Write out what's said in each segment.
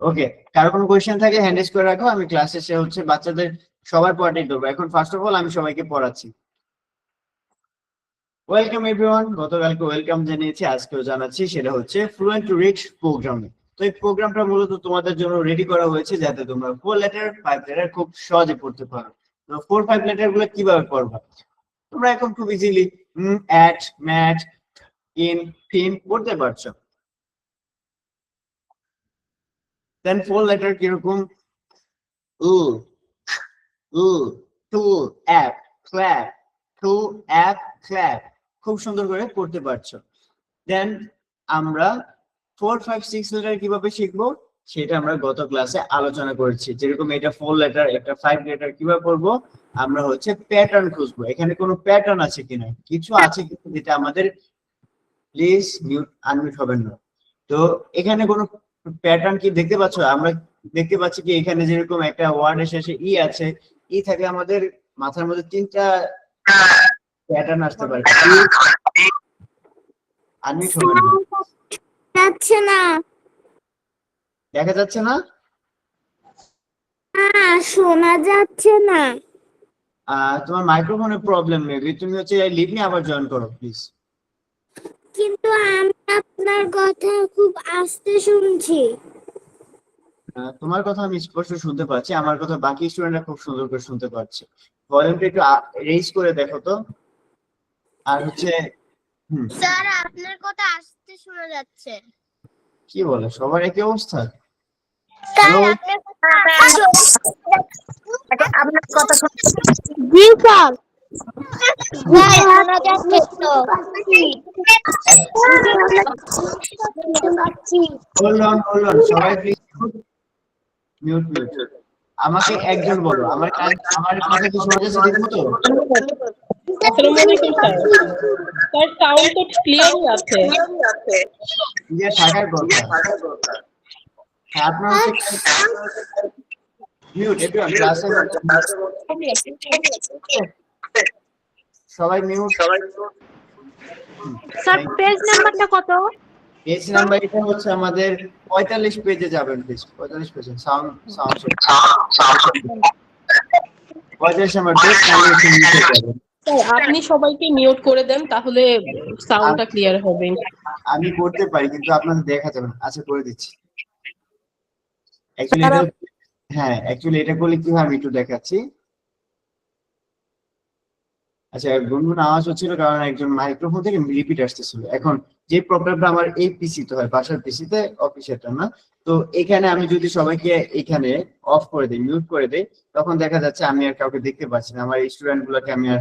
ওকে, কারো কোনো কোয়েশ্চেন থাকে হ্যান্ড রেজ করে রাখো, আমি ক্লাস শেষে হচ্ছে বাচ্চাদের সবার পড়াটাই দেবো। এখন ফার্স্ট অফ অল আমি সবাইকে পড়াচ্ছি। ওয়েলকাম এভরিওয়ান, গতকালকে ওয়েলকাম জানিয়েছি, আজকেও জানাচ্ছি, সেটা হচ্ছে ফ্লুয়েন্ট টু রিড প্রোগ্রামে। তো এই প্রোগ্রামটা মূলত তোমাদের জন্য রেডি করা হয়েছে যাতে তোমরা 4 লেটার 5 লেটার খুব সহজে পড়তে পারো। তো 4-5 লেটার গুলো কিভাবে পড়বা তোমরা এখন খুব easily at, mat, in, fin পড়তে পারছো। দেন 4 লেটার কিরকম, উ, উ, to, ap, clap, to, ap, clap, খুব সুন্দর করে পড়তে পারছো। দেন আমরা 4-5-6 লেটার কিভাবে শিখবো সেটা আমরা গত ক্লাসে আলোচনা করেছি। যেরকম এটা 4 লেটার, একটা 5 লেটার কিভাবে পড়বো, আমরা হচ্ছে প্যাটার্ন খুঁজবো, এখানে কোনো প্যাটার্ন আছে কিনা, কিছু আছে কিন্তু যেটা আমাদের, প্লিজ মিউট আনমিউট হবেন না। তো এখানে কোনো প্যাটার্ন কি দেখতে পাচ্ছ? আমরা দেখতে পাচ্ছি কি এখানে যেরকম একটা ওয়ার্ডের শেষে ই আছে, ই থাকে, আমাদের মাথার মধ্যে 3টা প্যাটার্ন আসতে পারে। আনমিউট হবেন না, যাচ্ছে না, দেখা যাচ্ছে না? শোনা যাচ্ছে না। তোমার মাইক্রোফোনের প্রবলেম, মেবি তুমি হচ্ছে লিভ মি আবার জয়েন করো প্লিজ। কিন্তু আমি আপনার কথা খুব আস্তে শুনছি। তোমার কথা আমি স্পষ্ট শুনতে পাচ্ছি, আমার কথা বাকি স্টুডেন্টরা খুব সুন্দর করে শুনতে পাচ্ছে। ভলিউমটা একটু রেইজ করে দেখো তো। আর হচ্ছে স্যার আপনার কথা আস্তে শোনা যাচ্ছে। কি বলে, সবার একই অবস্থা? স্যার হ্যালো, আপনার কথা আপনার কথা জি স্যার, স্যার শোনা যাচ্ছে তো। হোল্ড অন হোল্ড অন, সবাই প্লিজ মিউট মিউট। আমাকে একজন বলো, আমার আমার কথা কি শোনা যাচ্ছে ঠিক মতো? আসসালামু আলাইকুম স্যার। স্যার সাউন্ড তো ক্লিয়ারই আছে। ক্লিয়ার থাকার কথা। আপনার হচ্ছে মিউট, এভরিওয়ান ক্লাসে সবাই মিউট। স্যার পেজ নাম্বারটা কত? পেজ নাম্বার এটা হচ্ছে আমাদের 45 পেজে যাবেন, প্লিজ 45 পেজে। সাউন্ড সাউন্ড 45 নাম্বার পেজ, আমি একটু নিচে যাব। স্যার আপনি সবাইকে মিউট করে দেন, তাহলে সাউন্ডটা ক্লিয়ার হবে। আমি করতে পারি কিন্তু আপনাদের দেখা যাবে না। আচ্ছা করে দিচ্ছি। অ্যাকচুয়ালি এটা, হ্যাঁ অ্যাকচুয়ালি এটা করলে কি হয় আমি একটু দেখাচ্ছি। আচ্ছা, গুনগুন আওয়াজ হচ্ছিল কারণ একজন মাইক্রোফোন থেকে রিপিট আসতেছিল। এখন যে প্রবলেমটা আমার এই পিসিতে হয়, বাসার পিসিতে, অফিসেরটা না। তো এখানে আমি যদি সবাইকে এখানে অফ করে দিই, মিউট করে দিই, তখন দেখা যাচ্ছে আমি আর কাউকে দেখতে পাচ্ছি না, আমার স্টুডেন্ট গুলোকে আমি আর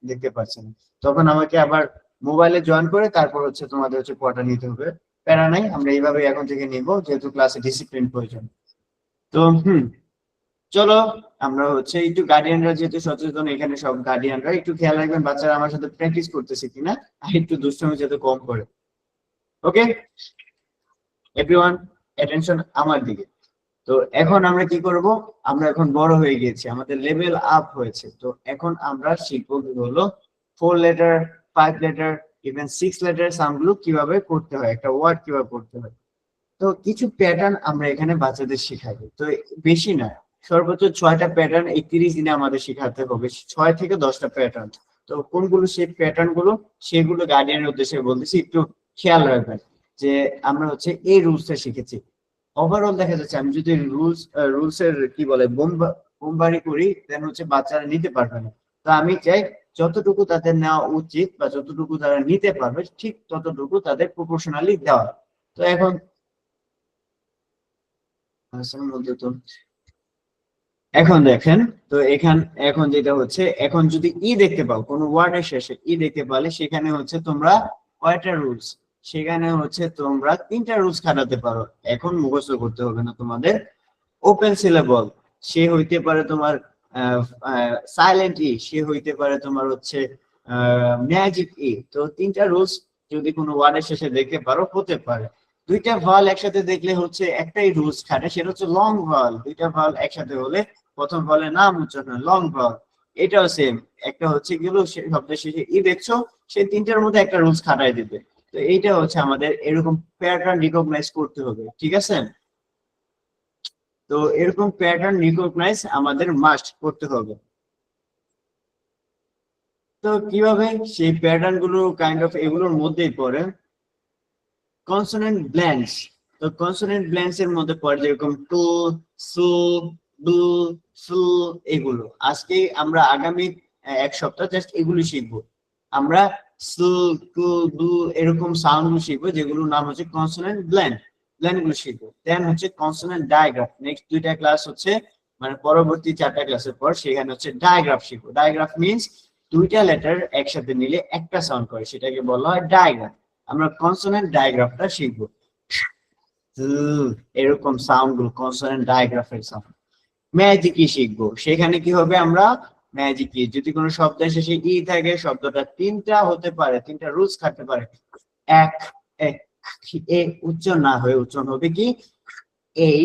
দেখতে পাচ্ছি না। তখন আমাকে আবার মোবাইলে জয়েন করে তারপর হচ্ছে তোমাদের হচ্ছে পড়াটা নিতে হবে। প্যারা নাই, আমরা এইভাবে এখন থেকে নিব, যেহেতু ক্লাসে ডিসিপ্লিন প্রয়োজন। তো চলো আমরা হচ্ছে একটু, গার্ডিয়ানরা যেহেতু সচেতন, এখানে সব গার্ডিয়ানরা একটু খেয়াল রাখবেন বাচ্চারা আমার সাথে প্র্যাকটিস করতেছে কিনা, আর একটু দুষ্টুমি যাতে কম করে। ওকে এভরিওয়ান, অ্যাটেনশন আমার দিকে। তো এখন আমরা কি করব, আমরা এখন বড় হয়ে গিয়েছি, আমাদের লেভেল আপ হয়েছে। তো এখন আমরা শিখবো কি হলো 4 লেটার 5 লেটার ইভেন 6 লেটার সামগুলো কিভাবে করতে হয়, একটা ওয়ার্ড কিভাবে করতে হয়। তো কিছু প্যাটার্ন আমরা এখানে বাচ্চাদের শেখাই। তো বেশি না, সর্বোচ্চ 6টা প্যাটার্ন এই 30 দিনে আমাদের শেখাতে হবে, 6 থেকে 10টা প্যাটার্ন। তো কোনগুলো সেই প্যাটার্ন গুলো, সেগুলো গার্ডিয়ানের উদ্দেশ্যে বলতেছি, একটু খেয়াল রাখবেন যে আমরা হচ্ছে এই রুলসটা শিখেছি। ওভারঅল দেখা যাচ্ছে আমি যদি রুলস এর কি বলে বোমবারি করি, দেন হচ্ছে বাচ্চারা নিতে পারবে না। তো আমি চাই যতটুকু তাদের নেওয়া উচিত বা যতটুকু তারা নিতে পারবে, ঠিক ততটুকু তাদের প্রপোর্শনালি দেওয়া। তো এখন তো এখন দেখেন, তো এখন যেটা হচ্ছে, এখন যদি ই দেখতে পাও কোন ওয়ার্ডের শেষে ই দেখতে পালে, সেখানে হচ্ছে তোমরা কয়টা রুলস, সেখানে হচ্ছে তোমরা 3টা রুলস খাটাতে পারো। এখন মুখস্থ করতে হবে না তোমাদের। ওপেন সিলেবল, সে হইতে পারে তোমার সাইলেন্ট ই, সে হইতে পারে তোমার হচ্ছে ম্যাজিক ই। তো 3টা রুলস যদি কোনো ওয়ার্ডের শেষে দেখতে পারো, হতে পারে। 2টা ভাল একসাথে দেখলে হচ্ছে একটাই রুলস খাটে, সেটা হচ্ছে লং ভাল। 2টা ভাল একসাথে হলে প্রথম ভালে নাম উচ্চারণ লং ভাল। এটাও সেম, একটা হচ্ছে গেল শব্দের শেষে ই দেখছো, সেই 3টার মধ্যে একটা রুলস খাটাই দিবে। তো এইটা হচ্ছে আমাদের এরকম প্যাটার্ন রিকগনাইজ করতে হবে, ঠিক আছে? তো এরকম প্যাটার্ন রিকগনাইজ আমাদের মাস্ট করতে হবে। তো কিভাবে সেই প্যাটার্ন গুলো কাইন্ড অফ এগুলোর মধ্যেই পড়ে কনসোনেন্ট ব্ল্যান্ডস। তো কনসোনেন্ট ব্ল্যান্ডস এর মধ্যে পড়ে যেরকম টু, সু, বু, সু, এগুলো আজকে আমরা আগামী এক সপ্তাহ জাস্ট এগুলো শিখবো। আমরা সু, টু, বু এরকম সাউন্ড গুলো শিখবো, যেগুলোর নাম হচ্ছে কনসোনেন্ট ব্ল্যান্ড। ব্ল্যান্ড গুলো শিখবো। দেন হচ্ছে কনসোনেন্ট ডায়াগ্রাফ। নেক্সট 2টা ক্লাস হচ্ছে মানে পরবর্তী 4টা ক্লাসের পর সেখানে হচ্ছে ডায়াগ্রাফ শিখবো। ডায়াগ্রাফ মিন্স 2টা লেটার একসাথে নিলে একটা সাউন্ড করে, সেটাকে বলা হয় ডায়াগ্রাফ। আমরা কনসোনেন্ট ডায়াগ্রাফটা শিখবো। এরকম সাউন্ড গুলো কনসোনেন্ট ডায়াগ্রাফের সাউন্ড। ম্যাজিকই শিখবো। সেখানে কি হবে, আমরা ম্যাজিকই যদি কোনো শব্দের শেষে ই থাকে, শব্দটা 3টা হতে পারে, 3টা রুলস থাকতে পারে। এক এ উচ্চারণ না হয়ে উচ্চারণ হবে কি এই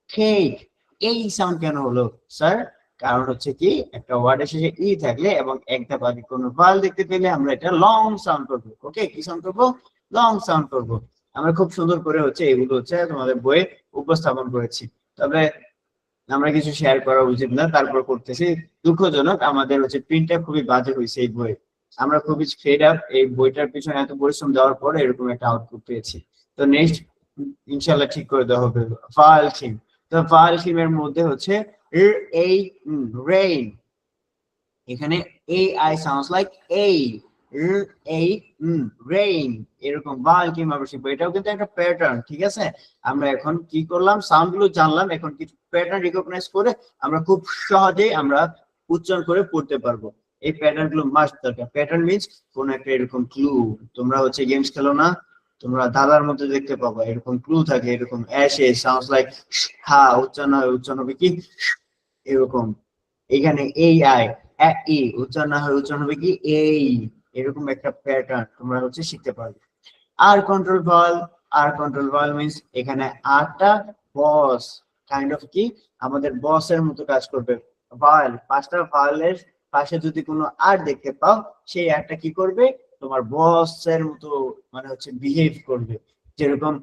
কেক। এই সাউন্ড কেন হলো স্যার? কারণ হচ্ছে কি একটা ওয়ার্ডের শেষে ই থাকলে এবং একটা বাকি কোনো ভাল দেখতে পেলে আমরা এটা লং সাউন্ড করবো। ওকে, কি সাউন্ড করবো? লং সাউন্ড করবো। আমরা খুব সুন্দর করে হচ্ছে এগুলো হচ্ছে তোমাদের বইয়ে উপস্থাপন করেছি, তবে আমরা কিছু শেয়ার করা উচিত না, তারপর করতেছি। দুঃখজনক আমাদের হচ্ছে প্রিন্টটা খুবই বাজে হয়েছে এই বই। আমরা খুবই ফেড আপ এই বইটার পিছনে এত পরিশ্রম দেওয়ার পরে এরকম একটা আউটপুট পেয়েছি। তো নেক্সট ইনশাল্লাহ ঠিক করে দেওয়া হবে। File theme. তো ফাইল থিমের মধ্যে হচ্ছে এই রেইন, এখানে আই সাউন্ডস লাইক এই রেইন, এরকম ভাল থিম আমরা শিখবো। এটাও কিন্তু একটা প্যাটার্ন, ঠিক আছে? আমরা এখন কি করলাম, সাউন্ড গুলো জানলাম, এখন কিছু প্যাটার্ন রিকগনাইজ করে আমরা খুব সহজেই আমরা উচ্চারণ করে পড়তে পারবো। এই প্যাটার্ন গুলো মাস্ট দরকার। প্যাটার্ন মিন্স কোন একটা এরকম ক্লু। তোমরা হচ্ছে গেমস খেলো না, তোমরা দাদার মধ্যে দেখতে পাবো এরকম ক্লু থাকে, এরকম অ্যাশে সাউন্ডস লাইক হা, উচ্চারণ হয়, উচ্চারণ হবে কি এরকম। এখানে আই ই উচ্চারণ না হয়, উচ্চারণ হবে কি এই, এরকম একটা প্যাটার্ন তোমরা হচ্ছে শিখতে পারবে। আর কন্ট্রোল ভাল মিন্স এখানে আরটা বস, কাইন্ড অফ কি আমাদের বসের মতো কাজ করবে। ভাল, 5টা ভালের পাশে যদি কোনো আর দেখতে পাও, সেই আরটা কি করবে, তোমার বসের মতো মানে হচ্ছে বিহেভ করবে। যেরকম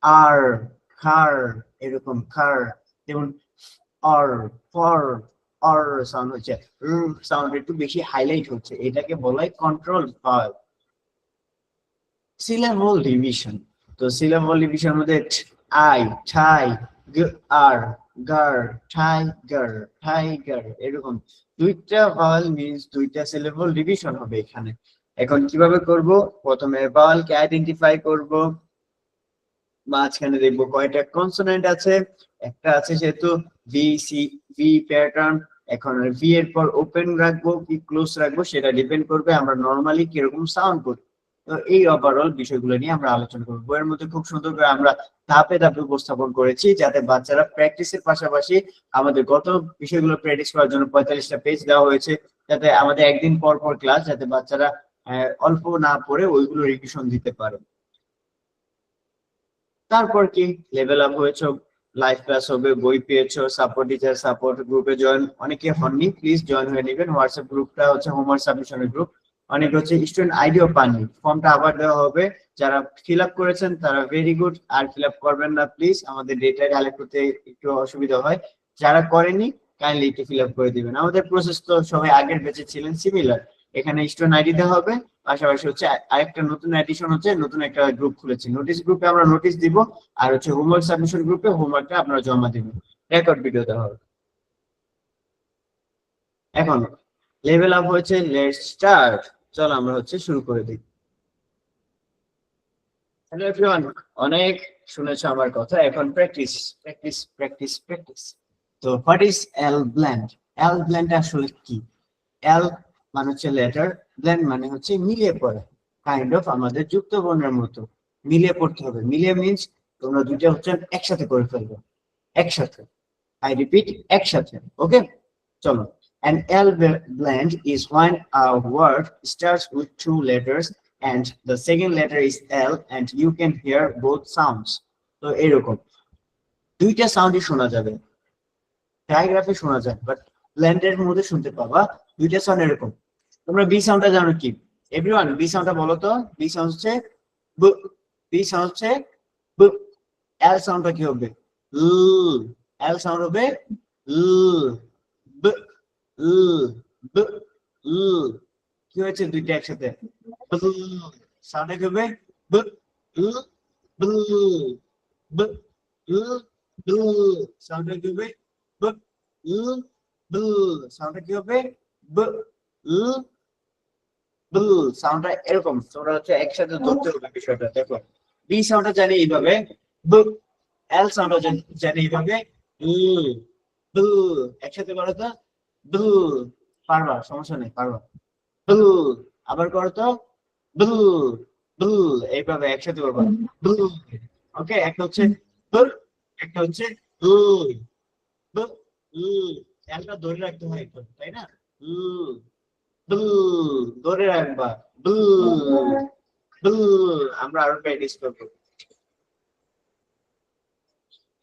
আর, খার, এরকম খার, যেমন আর, ফর, আর সাউন্ড হচ্ছে সাউন্ড একটু বেশি হাইলাইট হচ্ছে, এটাকে বলা হয় কন্ট্রোল ভাল। Syllable division. তো সিলেবল ডিভিশন মধ্যে আই, ঠাই, আর, গার, টাইগার, এরকম 2টা ভাওয়াল মিন্স 2টা সিলেবল ডিভিশন হবে এখানে। এখন কিভাবে করব, প্রথমে ভাওয়ালকে আইডেন্টিফাই করব, মাঝখানে দেখবো কয়টা কনসোনেন্ট আছে। একটা আছে যেহেতু ভি প্যাটার্ন, এখন ভি এর পর ওপেন রাখবো কি ক্লোজ রাখবো সেটা ডিপেন্ড করবে আমরা নরমালি কিরকম সাউন্ড করি। তো এই ওভারঅল বিষয়গুলো নিয়ে আমরা আলোচনা করবো। বইয়ের মধ্যে খুব সুন্দর করে আমরা ধাপে ধাপে উপস্থাপন করেছি, যাতে বাচ্চারা প্র্যাকটিসের পাশাপাশি আমাদের গত বিষয়গুলো প্র্যাকটিস করার জন্য 45টা পেজ দেওয়া হয়েছে, যাতে আমাদের একদিন পর পর ক্লাস, যাতে বাচ্চারা অল্প না পড়ে ওইগুলো রিভিশন দিতে পারে। তারপর কি লেভেল আপ হয়েছে, লাইভ ক্লাস হবে, বই পেয়েছো, সাপোর্ট টিচার সাপোর্ট গ্রুপে জয়েন অনেকে হননি, প্লিজ জয়েন হয়ে নেবেন। হোয়াটসঅ্যাপ গ্রুপটা হচ্ছে হোমওয়ার্ক সাবমিশনের গ্রুপ। অনেকে হচ্ছে স্টুডেন্ট আইডিও পাননি, ফর্মটা আবার দেওয়া হবে। যারা ফিল আপ করেছেন তারা ভেরি গুড, আর ফিল আপ করবেন না প্লিজ, আমাদের ডেটা কালেক্ট করতে একটু অসুবিধা হয়। যারা করেননি কাইন্ডলি একটু ফিল আপ করে দিবেন। আমাদের প্রসেস তো সবাই আগের ব্যাচে ছিলেন সিমিলার। এখানে স্টুডেন্ট আইডি দেওয়া হবে, পাশাপাশি হচ্ছে আরেকটা নতুন এডিশন হচ্ছে, নতুন একটা গ্রুপ খুলেছি, নোটিশ গ্রুপে আমরা নোটিশ দিব, আর হচ্ছে হোমওয়ার্ক সাবমিশন গ্রুপে হোমওয়ার্কটা আপনারা জমা দিবেন, রেকর্ড ভিডিও দেওয়া হবে। এখন লেভেল আপ হয়েছে, লেটস স্টার্ট। চলো আমরা হচ্ছে শুরু করে দিই। হ্যালো এভরিওয়ান, অনেক শুনেছো আমার কথা, এখন প্র্যাকটিস প্র্যাকটিস প্র্যাকটিস প্র্যাকটিস। তো what is L blend? L blend আসলে কি? এল মানে হচ্ছে লেটার, ব্ল্যান্ড মানে হচ্ছে মিলিয়ে পড়া, কাইন্ড অফ আমাদের যুক্ত বর্ণের মতো মিলিয়ে পড়তে হবে। মিলিয়ে মিন্স তোমরা দুইটা হচ্ছে একসাথে করে ফেলবে, একসাথে। আই রিপিট, একসাথে। ওকে, চলো। An L blend is when a word starts with 2 letters and the second letter is L and you can hear both sounds. তো এরকম 2টা সাউন্ডই শোনা যাবে, ডায়াগ্রাফে শোনা যায়, বাট ব্লেন্ডের মধ্যে শুনতে পাবা 2টা সাউন্ড এরকম। তোমরা বি সাউন্ডটা জানো কি? এভরিওয়ান বি সাউন্ডটা বলো তো। বি সাউন্ড হচ্ছে ব, বি সাউন্ড হচ্ছে ব। এল সাউন্ডটা কি হবে? ল। এল সাউন্ড হবে ল ব ল ব ল কি হয়েছে দুইটা একসাথে সাউন্ড কি হবে ব ল ব ব ল ব সাউন্ড কি হবে ব ল ব সাউন্ড কি হবে ব ল ব সাউন্ডটা এরকম তোমরা হচ্ছে একসাথে ধরতে হবে বিষয়টা দেখো বি সাউন্ডটা জানি এইভাবে ব এল সাউন্ডটা জানি এইভাবে ব একসাথে করো তো ব পারবা সমস্যা নেই পারবা ব আবার করো তো ব ব এইভাবে একসাথে করবা ব ওকে একটা হচ্ছে ব একটা হচ্ছে ল ব ল এলটা ধরে রাখতে হয় একটু তাই না ল ব ধরে রাখবা ব ব আমরা আরো প্র্যাকটিস করবো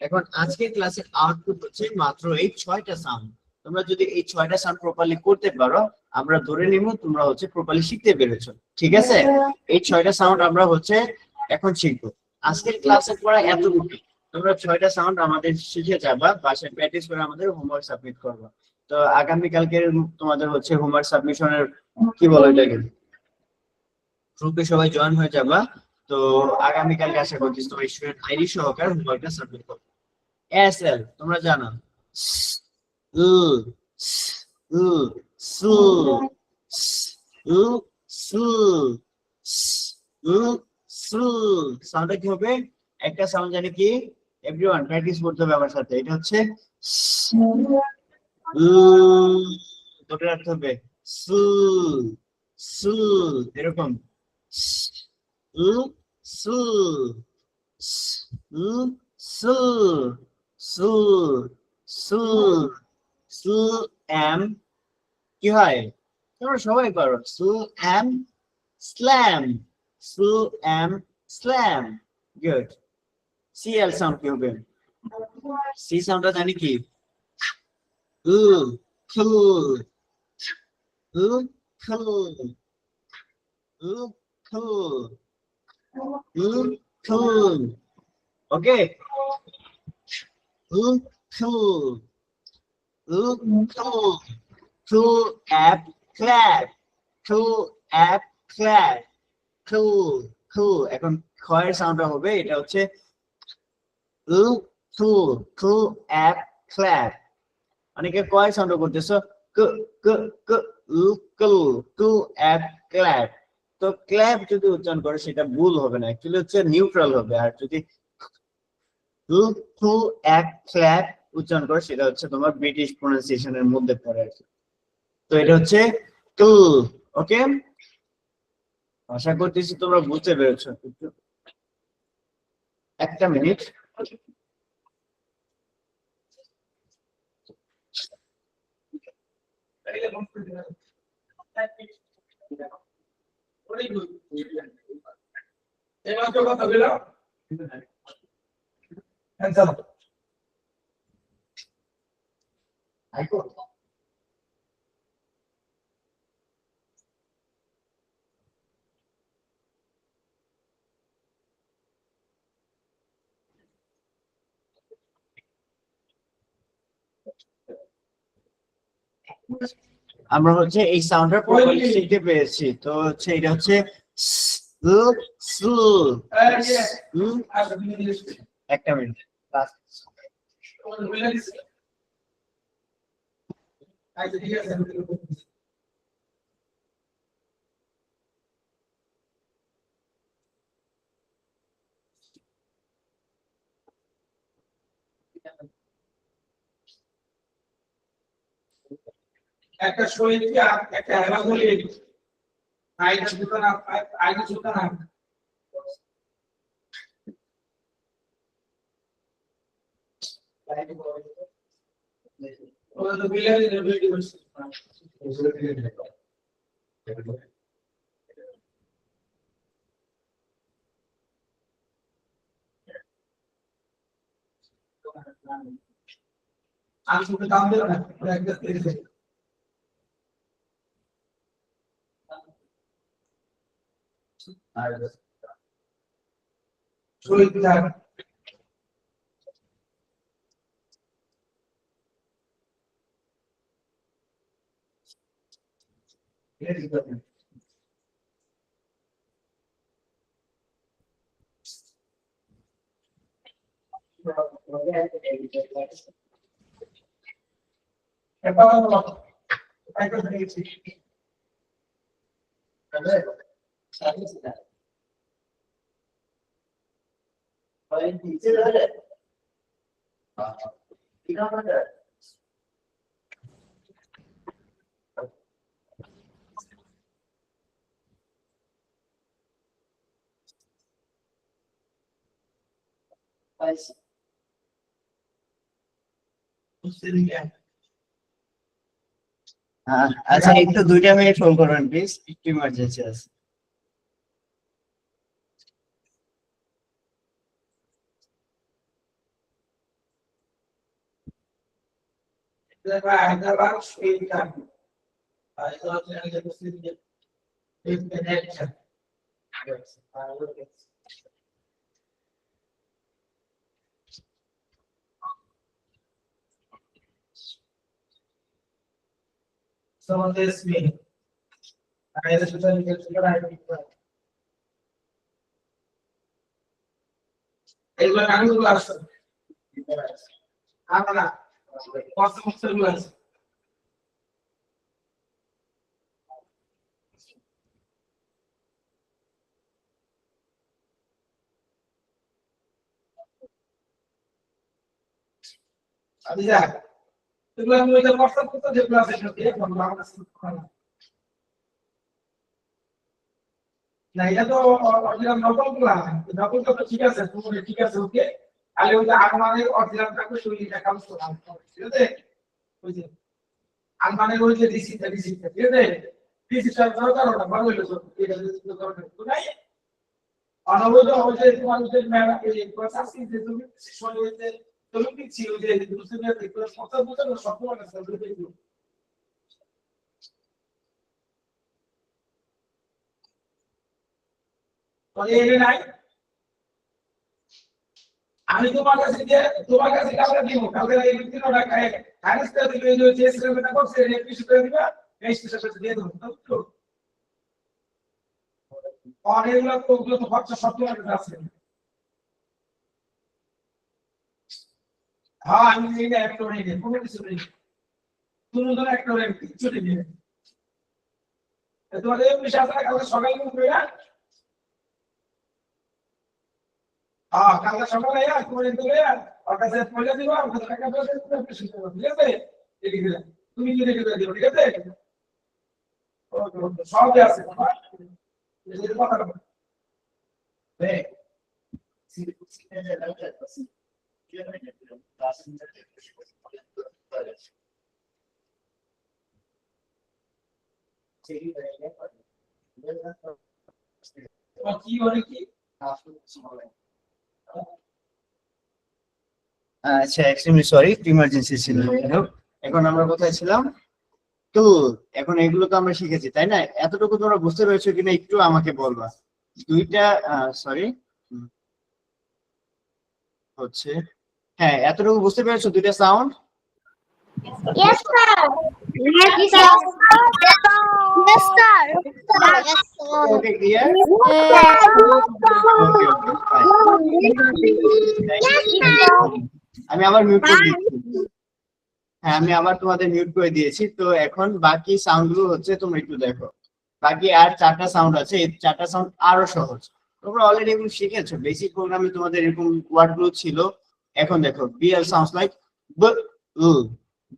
এখন আজকের ক্লাসের আউটপুট হচ্ছে মাত্র এই 6টা সাউন্ড তোমরা যদি এই 6টা সাউন্ড প্রপারলি করতে পারো আমরা ধরে নিব তোমরা হচ্ছে প্রপারলি শিখতে পেরেছো ঠিক আছে এই 6টা সাউন্ড আমরা হচ্ছে এখন শিখবো আজকের ক্লাসের পড়া এতটুকু তোমরা 6টা সাউন্ড আমাদের শিখে যাবা বাসায় প্র্যাকটিস করে আমাদের হোমওয়ার্ক সাবমিট করবা তো আগামী কালকে তোমাদের হচ্ছে হোমওয়ার্ক সাবমিশনের কি বলো এটাকে গ্রুপে সবাই জয়েন হয়ে যাবা তো আগামী কালকে আশা করছি তোমার স্টুডেন্ট আইডি সহকারে হোমওয়ার্কটা সাবমিট করবে এসএল তোমরা জানো উ উ সু উ সু উ সু সাউন্ডটা কি হবে একটা সাউন্ড জানি কি এভরিওয়ান প্র্যাকটিস করতে হবে আমার সাথে এটা হচ্ছে উ দুটো রাখতে হবে সু সু এরকম উ সু উ সু সু সু সু এম কি হয় তোমরা সবাই পারো সু এম স্ল্যাম সু এম স্ল্যাম গুড সিএল সাউন্ড কি হবে সি সাউন্ডটা জানি কি উ খু উ খু উ খু উ খু ওকে উ খু উ খু খু অ্যাপ ক্ল্যাপ খু অ্যাপ ক্ল্যাপ খু খু এখন খয়ের সাউন্ডটা হবে এটা হচ্ছে উ খু খু অ্যাপ ক্ল্যাপ অনেকে কয় সাউন্ড করতেছো ক ক ক উ কু কু অ্যাপ ক্ল্যাপ তো ক্ল্যাপ যদি উচ্চারণ করে সেটা ভুল হবে না অ্যাকচুয়ালি হচ্ছে নিউট্রাল হবে আর যদি উ কু অ্যাপ ক্ল্যাপ উচ্চারণ করে সেটা হচ্ছে তোমার ব্রিটিশ প্রোনাউন্সিয়েশনের মধ্যে পড়ে আর কি তো এটা হচ্ছে কু ওকে আশা করতেছি তোমরা বুঝতে পেরেছো একটা মিনিট আমরা হচ্ছে এই সাউন্ডটা প্রপারলি শিখতে পেরেছি তো হচ্ছে এটা হচ্ছে একটা মিনিট একটা শরীর একটা হেলা বলি আইনা সুতা না আইনা সুতা না ওটা তো বিলাদি না ভিডিও করছে আমি সুতা দাম দেব না একটা দিতে শরীর আচ্ছা একটু 2টা মিনিট হোল্ড করবেন প্লিজ, একটু ইমার্জেন্সি আছে। Someone tells me, I have to tell you, এগুলো কাগজগুলো আছে আমরা কত বছরগুলো আছে আচ্ছা এগুলো আমি ওই যে WhatsApp করতে যেগুলো আছে সেটা এখন বাংলা শিক্ষা না এটা তো অরিজিনাল নকলটা তো ঠিক আছে তুমি ঠিক আছে ওকে তাহলে ওই যে আলমারির অরিজিনালটা কো শুইটা কাজ করতে ঠিক আছে ওই যে আলমারির ওই যে রিসিপ্টটা ঠিক আছে রিসিপ্টটা দরকার ওটা ভালো হলো তো এটা তো দরকার তো নাই অনবরত হচ্ছে তোমার যে ম্যাডাম এই প্রসেস যে তুমি শিশুদের তুমি কি ছিল যে দুসরে দেখো কত বছর সব সময় আছে তাহলে নাই আমি তোমার কাছে কালকে দিব কালকে এই দিনটা কাছে আরেকটা দিলে যে সিস্টেমটা করছে রেপিট করে দিবা এই সিস্টেমটা দিয়ে দেব তো অনেকগুলো তো ওগুলো তো খরচা সব তোমার কাছে আছে হ্যাঁ আমি এটা একটা করে দিই কোনো কিছু নেই তুমি তো একটা করে কিছু দিই তোমাদের বিষয় আছে কালকে সকালে করে কালকে সকালে করে দিলে আর কাছে পয়সা দিবা আর টাকা পয়সা দিবা ঠিক আছে তুমি কি রেখে দিও ঠিক আছে সব আছে কথা কি বলে কি আচ্ছা এক্সট্রিমলি সরি, ইমার্জেন্সি ছিল। এখন আমরা কোথায় ছিলাম? তো এখন এগুলো তো আমরা শিখেছি তাই না? এতটুকু তোমরা বুঝতে পেরেছো কিনা একটু আমাকে বলবা। দুইটা সরি হচ্ছে হ্যাঁ এতটুকু বুঝতে পেরেছো দুইটা sound? Yes, sir. Yes, sir. Yes, sir. Yes, sir. Okay clear? আমি আবার মিউট করে দিচ্ছি। হ্যাঁ আমি আবার তোমাদের মিউট করে দিয়েছি। তো এখন বাকি সাউন্ড গুলো হচ্ছে তোমরা একটু দেখো। বাকি আর 4টা সাউন্ড আছে, এই 4টা সাউন্ড আরো সহজ। তোমরা অলরেডি এগুলো শিখেছো, বেসিক প্রোগ্রামে তোমাদের এরকম ওয়ার্ড গুলো ছিল। এখন দেখো বিএল সাউন্ডস লাইক ব উ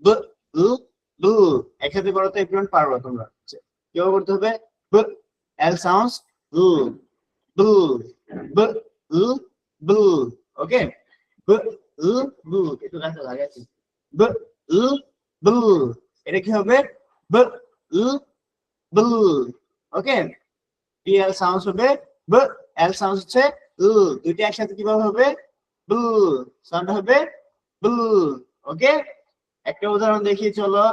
ব উ বু, একসাথে করো তো একটু পারবো তোমরা। কিভাবে করতে হবে? ব এল সাউন্ডস উ বু ব উ বু, ওকে ব উ বু, একটু গানটা লাগাচ্ছি। ব উ বু, এটা কি হবে? ব উ বু, ওকে বিএল সাউন্ডস হবে ব, এল সাউন্ডস হচ্ছে উ, দুইটা একসাথে কিভাবে হবে? বু, সাউন্ড হবে বু, ওকে একটা উদাহরণ দেখি চলো।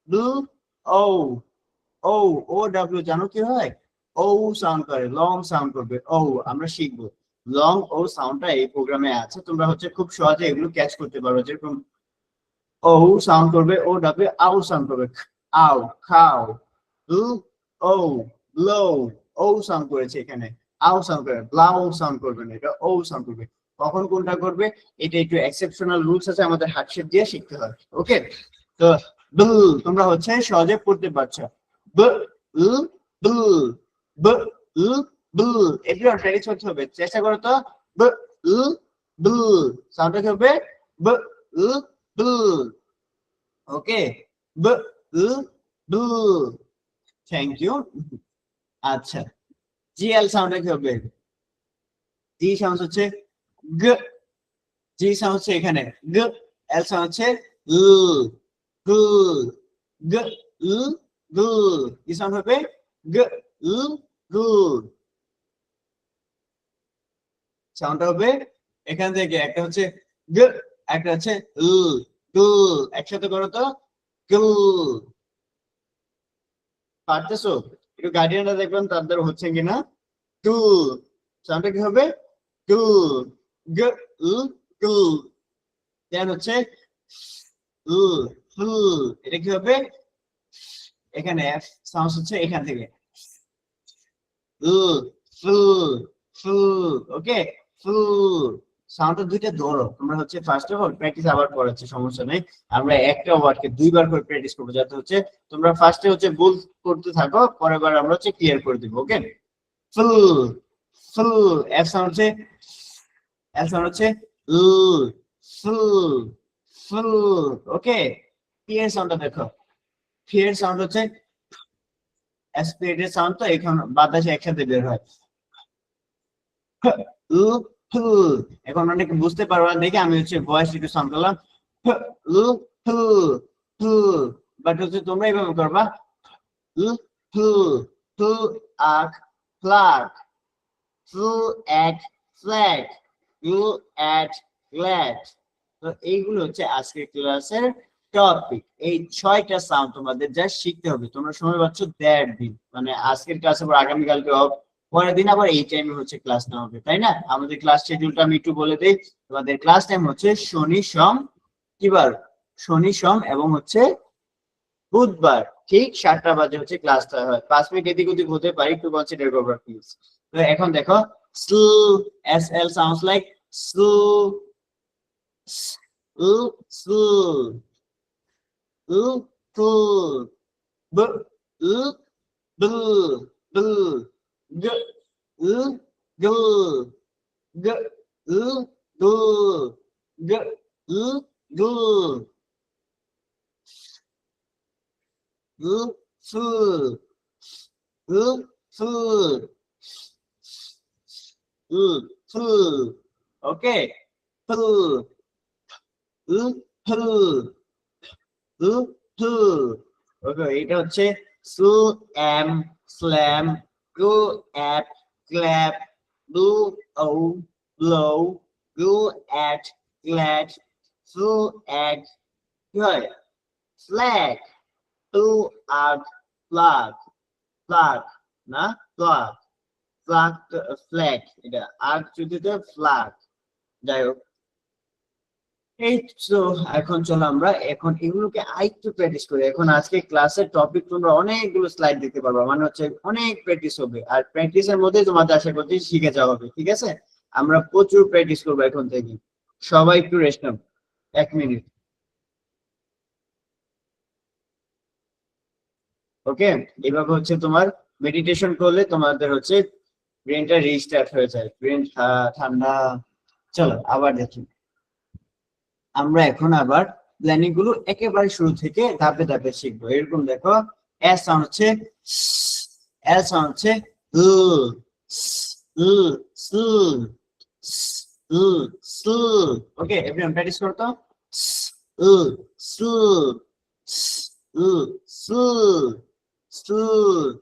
বু ও ও ও ডাব্লিউ জানো কি হয়? ও সাউন্ড করে, লং সাউন্ড করবে ও। আমরা শিখবো লং ও সাউন্ডটা এই প্রোগ্রামে আছে, তোমরা হচ্ছে খুব সহজে এগুলো ক্যাচ করতে পারো। যেরকম ও সাউন্ড করবে ও ডাব্লিউ, আউ সাউন্ড করবে আউ খাও। উ ও ও ব্লো ও সাউন্ড করেছে এখানে, আও সাউন্ড করে, ব্লাউ সাউন্ড করবে না, এটা ও সাউন্ড করবে। কখন কোনটা করবে এটা একটু এক্সেপশনাল রুলস আছে, আমাদের হার্ট শেপ দিয়ে শিখতে হয়। ওকে, তো বল তোমরা হচ্ছে সহজে পড়তে পারছো। ব ল বল ব ল বল, এগুলো প্র্যাকটিস করতে হবে, চেষ্টা করো তো। ব ল বল সাউন্ডটা কি হবে? ব ল বল। ওকে, ব ল বল। Thank you. আচ্ছা, জিএল সাউন্ডটা কি হবে? জি সাউন্ড হচ্ছে গ, জি সাউন্ড হচ্ছে এখানে গ, এল সাউন্ড হচ্ছে ল, গ গ ল গ, ই সাউন্ড হবে গ ল গ, সাউন্ডটা হবে এখান থেকে, একটা হচ্ছে গ, একটা হচ্ছে ল, গ, একসাথে করো তো, গ। পারতেছো? একটু গার্ডিয়ানরা দেখবেন তাদের হচ্ছে কিনা। টু সাউন্ডটা কি হবে? টু গ ল গ, দেন হচ্ছে ল ল, এটা কি হবে? এখানে এফ সাউন্ড হচ্ছে এখান থেকে ল ফু ফু। ওকে, ফু সাউন্ডটা দুইটা ধরো তোমরা, হচ্ছে ফার্স্ট অফ অল প্র্যাকটিস আবার করাচ্ছি, সমস্যা নেই। আমরা একটা ওয়ার্ডকে দুইবার করে প্র্যাকটিস করবো, যাতে হচ্ছে তোমরা ফার্স্টে হচ্ছে ভুল করতে থাকো, পরের বার আমরা হচ্ছে ক্লিয়ার করে দিব। ওকে, ফুল ফুল, এফ সাউন্ড হচ্ছে, এফ সাউন্ড হচ্ছে ল, ফুল ফুল। ওকে, পি এর সাউন্ডটা দেখো, পি এর সাউন্ড হচ্ছে এর সাউন্ড, তো এখন বাতাসে একসাথে বের হয়। এখন অনেকে বুঝতে পারবো না দেখে আমি হচ্ছে ভয়েস একটু সাউন্ড করলাম, বাট হচ্ছে তোমরা এইভাবে করবা, আক ফ্ল্যাগ, এক ফ্ল্যাগ, এট গ্ল্যাড। তো এইগুলো হচ্ছে আজকের ক্লাসের টপিক। এই 6টা সাউন্ড তোমাদের যা শিখতে হবে। তোমরা সময় পাচ্ছ 1.5 দিন, মানে আজকের ক্লাসে পর আগামীকালকে অফ, পরের দিন আবার এই টাইমে হচ্ছে ক্লাস নেওয়া হবে, তাই না? আমাদের ক্লাস শিডিউলটা আমি একটু বলে দিই। তোমাদের ক্লাস টাইম হচ্ছে শনি সোম, কিবার শনি সোম এবং হচ্ছে বুধবার ঠিক 7টা বাজে হচ্ছে ক্লাসটা হয়। 5 মিনিট এদিক ওদিক হতে পারে, একটু কনসিডার করবা প্লিজ। তো এখন দেখো, স্ল, এস এল সাউন্ডস লাইক স্ল, স্ল, b b b g g g g g okay, okay, এটা হচ্ছে স্ল্যাম, স্ল্যাম, গো অ্যাট, ক্ল্যাপ, ব্লু ও ব্লো, গো অ্যাট, গ্ল্যাড, ফ্লু অ্যাট, কি হয়? ফ্ল্যাগ, টু আট, ফ্ল্যাগ, ফ্ল্যাগ না ফ্ল্যাগ, ফ্ল্যাগ ফ্ল্যাগ, এটা আর যদিতে ফ্ল্যাগ। যাই হোক, এই তো এখন চলো আমরা এখন এগুলোকে আরেকটু প্র্যাকটিস করি। এখন আজকে ক্লাসের টপিক তোমরা অনেকগুলো স্লাইড দেখতে পারবা, মানে হচ্ছে অনেক প্র্যাকটিস হবে, আর প্র্যাকটিসের মধ্যে তোমাদের আশা করছি শিখে যাওয়া হবে। ঠিক আছে, আমরা প্রচুর প্র্যাকটিস করবো এখন থেকে। সবাই একটু রেস্ট নাও 1 মিনিট। ওকে, এইভাবে হচ্ছে তোমার মেডিটেশন করলে তোমাদের হচ্ছে ব্রেনটা রিস্টার্ট হয়ে যায়, ব্রেন ঠান্ডা। চলো আবার দেখি, আমরা এখন আবার প্ল্যানিং গুলো একেবারে শুরু থেকে ধাপে ধাপে শিখবো। এরকম দেখো, এস সাউন্ড হচ্ছে এল সাউন্ড হচ্ছে ওকে, এভরিওয়ান প্র্যাকটিস করো তো।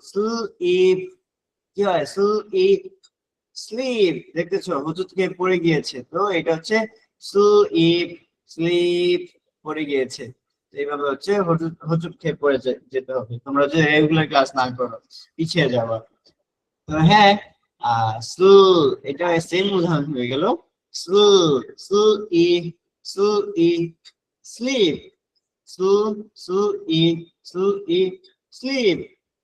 স্লিপ, কি হয়? স্লিপ, দেখতেছো হুজুর থেকে পড়ে গিয়েছে, তো এটা হচ্ছে স্লিপ, স্লিপ পড়ে গিয়েছে। এইভাবে হচ্ছে হুজুর খেয়ে পড়ে যেতে হবে, তোমরা যদি রেগুলার ক্লাস না করো পিছিয়ে যাবা। তো হ্যাঁ, স্লু, এটা সেম উদাহরণ হয়ে গেল। স্লু, স্লু ই, স্লু ই, স্লিপ, স্লু, স্লু ই, স্লু ই, স্লিপ।